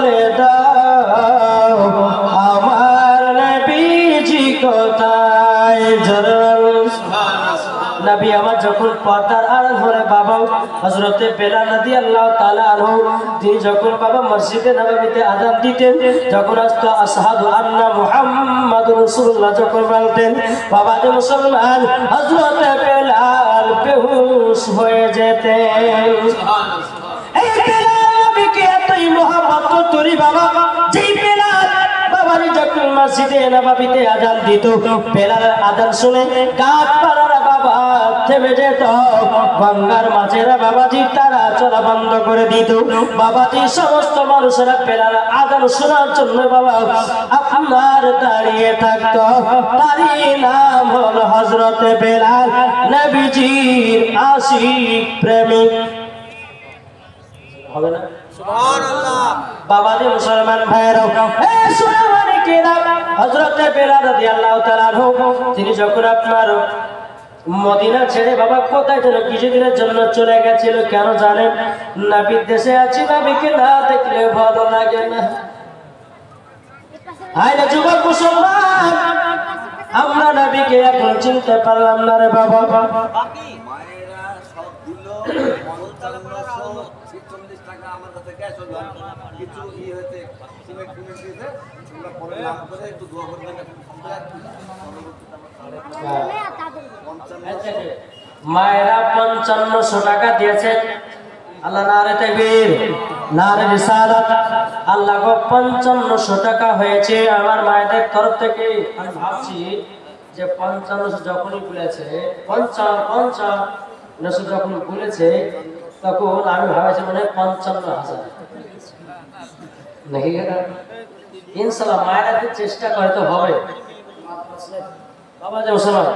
বলে দাও আমার নবীজি কোথায়? নবী আমার যখন পর্দার আড়াল হলে বাবা হযরতে বেলাল রাদিয়াল্লাহু তাআলা আনহু তিনি যখন বাবা মসজিদে নববীতে আযান দিতেন, যখন আসতো আশহাদু আন্না মুহাম্মাদুর রাসূলুল্লাহ যখন বলতেন, বাবা যে মুসলমান হযরতে বেলাল বেহুশ হয়ে যেতেন। এই বেলাল নবীকে এতই মহব্বত করি বাবা, যেই বেলাল বাবাজি যখন মসজিদে নববীতে আযান দিত, বেলালের আযান শুনে গাছপালারা বাবা থেমে যেত, গঙ্গার মাঝেরা বাবাজি তারা চলা বন্ধ করে দিত। বাবাজি সমস্ত মানুষেরা বেলালের আযান শোনার জন্য বাবা আপনার দাঁড়িয়ে থাকতো। তারই নাম হলো হযরতে বেলাল, নবীজির আশিক প্রেমিক। হবে না? সুবহানাল্লাহ। বাবাজি মুসলমান ভাইরা, এ সোনামানি কেরা, হযরতে বেলাল রাদিয়াল্লাহু তাআলা আনহু তিনি যখন আপনার মদিনা ছেড়ে বাবা কোথায় যেন কিছুদিনের জন্য চলে গেছিল, কেন জানেন? নবীর দেশে আছি, নবীকে না দেখলে ভালো লাগে না। আইলে যুবক মুসলমান, আমরা নবীকে এখন চিনতে পারলাম না রে বাবা। মায়েরা সব দিল 5540 টাকা আমার কাছে ক্যাশ হলো, কিছু হয়েছে সিমেন্ট দিয়েছে, তোমরা পরে নাম করে একটু দোয়া করবেন। মায়েরা 5500 টাকা দিয়েছেন। আল্লাহ নারে তাকবীর, নারে রিসালাত। আল্লাহ গো 5500 টাকা হয়েছে আমার মায়েদের তরফ থেকে। আমি ভাবছি যে 5500 যখনই বলেছে, 55 যখন বলেছে, তখন আমি ভাবছি মনে হয় 55,000 নাকি? ইনশাআল্লাহ মায়েরা চেষ্টা করে তো হবে। বাবা যে মুসলমান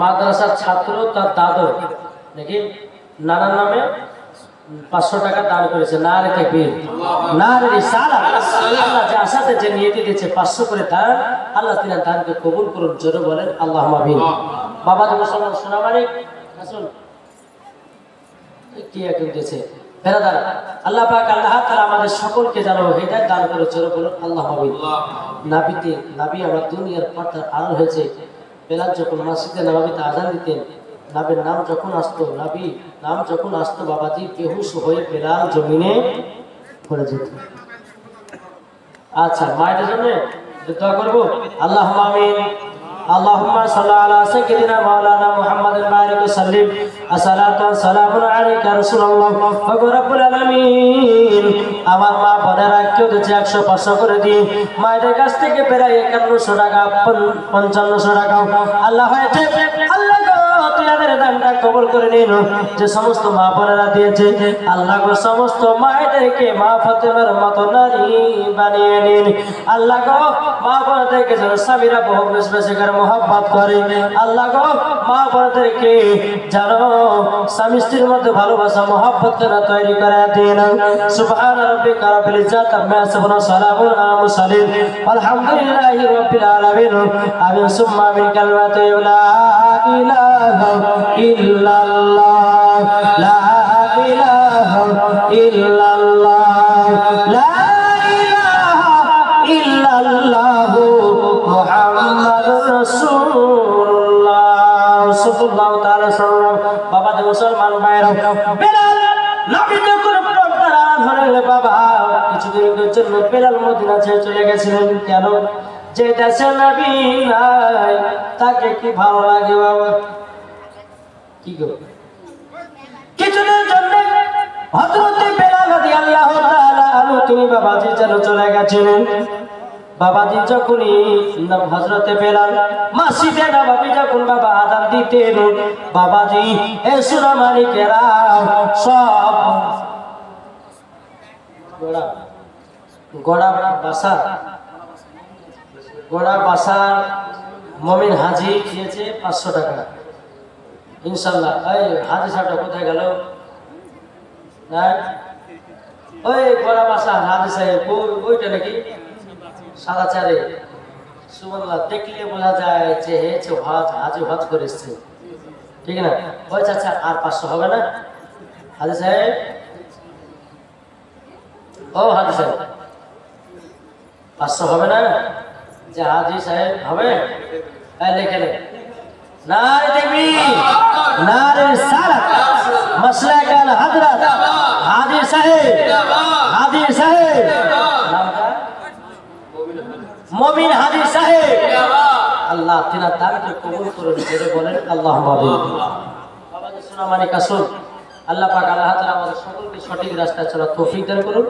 মাদ্রাসার ছাত্র তার দাদু নাকি নানার নামে 500 টাকা দান করেছে। নারে তাকবীর, নারে রিসালাত। আল্লাহ যে আশাতে যে নিয়তি দিয়েছে 500 করে দান, আল্লাহ তিনার দানকে কবুল করুন। জোরে বলেন আল্লাহুম্মা আমিন। বাবা যে মুসলমান সোনামানি আসুন, কি একজন দিয়েছে বেরাদার, আল্লাহ পাক আল্লাহ তাআলা আমাদের সকলকে যেন হিদায়াত দান করে। জোরে বলুন আল্লাহুম্মা আমিন। নবী আমার দুনিয়ার পর্দার আড়াল হয়েছে। বেলাল যখন মসজিদে নববীতে আযান দিতেন, নবীর নাম যখন আসতো, নবী নাম যখন আসতো, বাবাজি বেহুশ হয়ে বেলাল জমিনে পড়ে যেত। আচ্ছা, মায়েদের জন্য দোয়া করবো। আল্লাহুম্মা আমিন। اللهم صل على سيدنا مولانا محمد بارك وسلم الصلاة والسلام عليك رسول الله رب العالمين। আমার মা বোনেরা কেউ দিচ্ছে 100-500 করে দিয়ে, মায়েদের কাছ থেকে প্রায় 5100 টাকা 5500 টাকা আল্লাহ হয়েছে। আল্লাহ গো তোমাদের দানটা কবুল করে নিন। যে সমস্ত মা বোনেরা দিয়েছে, আল্লাহ গো সমস্ত মায়েদেরকে মা ফাতেমার মতো নারী বানিয়ে নিন। আল্লাহ গো মা বোনদেরকে যেন স্বামীরা বহু বেশি বেশি করে মোহাব্বত করে। আল্লাহ গো মা বোনদেরকে যেন স্বামী স্ত্রীর মধ্যে ভালোবাসা মোহাব্বত করে তৈরি করে দিন। সুবহান রাব্বিকা রাব্বিল ইজ্জাতি আম্মা ইয়াসিফুন ওয়া সালামুন আলাল মুরসালিন আলহামদুলিল্লাহি রাব্বিল আলামিন। আমিন সুম্মা আমিন। কালিমাতু লা ইলাহা ইল্লাল্লাহ, লা ইলাহা ইল্লাল্লাহ, লা ইলাহা ইল্লাল্লাহু মুহাম্মাদুর রাসূলুল্লাহ সাল্লাল্লাহু তাআলা সাল্লাম। বাবা যে মুসলমান ভাইরা, বেলাল নবী যখন পর্দার আড়াল হলেন বাবা, কিছুদিনের জন্য বেলাল মদিনা ছেড়ে চলে গেছিলেন। কেন? যে দেশে নবী নাই তাকে কি ভালো লাগে বাবা? কি গো, কিছুদিনের জন্য হযরতে বেলাল রাদিয়াল্লাহু তাআলা আনহু তিনি বাবাজি যেন চলে গেছিলেন। বাবাজি যখনই হযরতে বেলাল মসজিদে নববী যখন বাবা আযান দিতেন, বাবাজি এই সোনামানিকেরা সব গোড়া বাসার মমিন হাজি দিয়েছে 500 টাকা ইনশাআল্লাহ। এই হাজি সাহেবটা কোথায় গেল? ওই গোড়া বাসার হাজি সাহেব ওইটা নাকি সাদা চারে সুবহানাল্লাহ, দেখলে বোঝা যায় যে হেছে হাজি হজ করে এসছে, ঠিক না? ওই চাচা আর 500 হবে না? হাজি সাহেব ও হাজি সাহেব 500 হবে না যে হাজি সাহেব হবে লিখে নেন নারে তাকবীর নারে রিসালাত মাসলাক আল হযরত হাজি সাহেব হাজি সাহেব নামটা মুমিন হাজি সাহেব আল্লাহ তিনার দানকে কবুল করুন জোরে বলেন আল্লাহুম্মা আমিন বাবা জি সোনা মানিক আসুন আল্লাহ পাক আল্লাহ তাআলা আমাদের সকলকে সঠিক রাস্তায় চলার তৌফিক দান করুন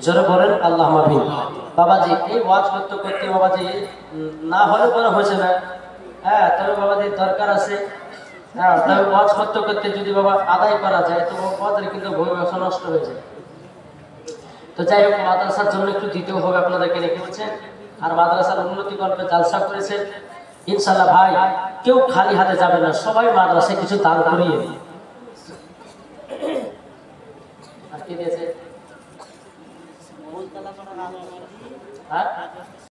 জোরে বলেন আল্লাহুম্মা আমিন বাবাজি এই ওয়াজ করতে করতে বাবাজি না হলে বলা হয়েছে না হ্যাঁ তবে বাবাজি দরকার আছে হ্যাঁ তবে ওয়াজ করতে করতে যদি বাবা আদায় করা যায় তো ওয়াজের কিন্তু ভবিষ্যৎ নষ্ট হয়ে যায় তো যাই হোক মাদ্রাসার জন্য একটু দিতেও হবে আপনাদেরকে রেখেছেন আর মাদ্রাসার উন্নতি কল্পে জালসা করেছেন ইনশাআল্লাহ ভাই কেউ খালি হাতে যাবে না সবাই মাদ্রাসায় কিছু দান করিয়ে আর কি দিয়েছে হ্যাঁ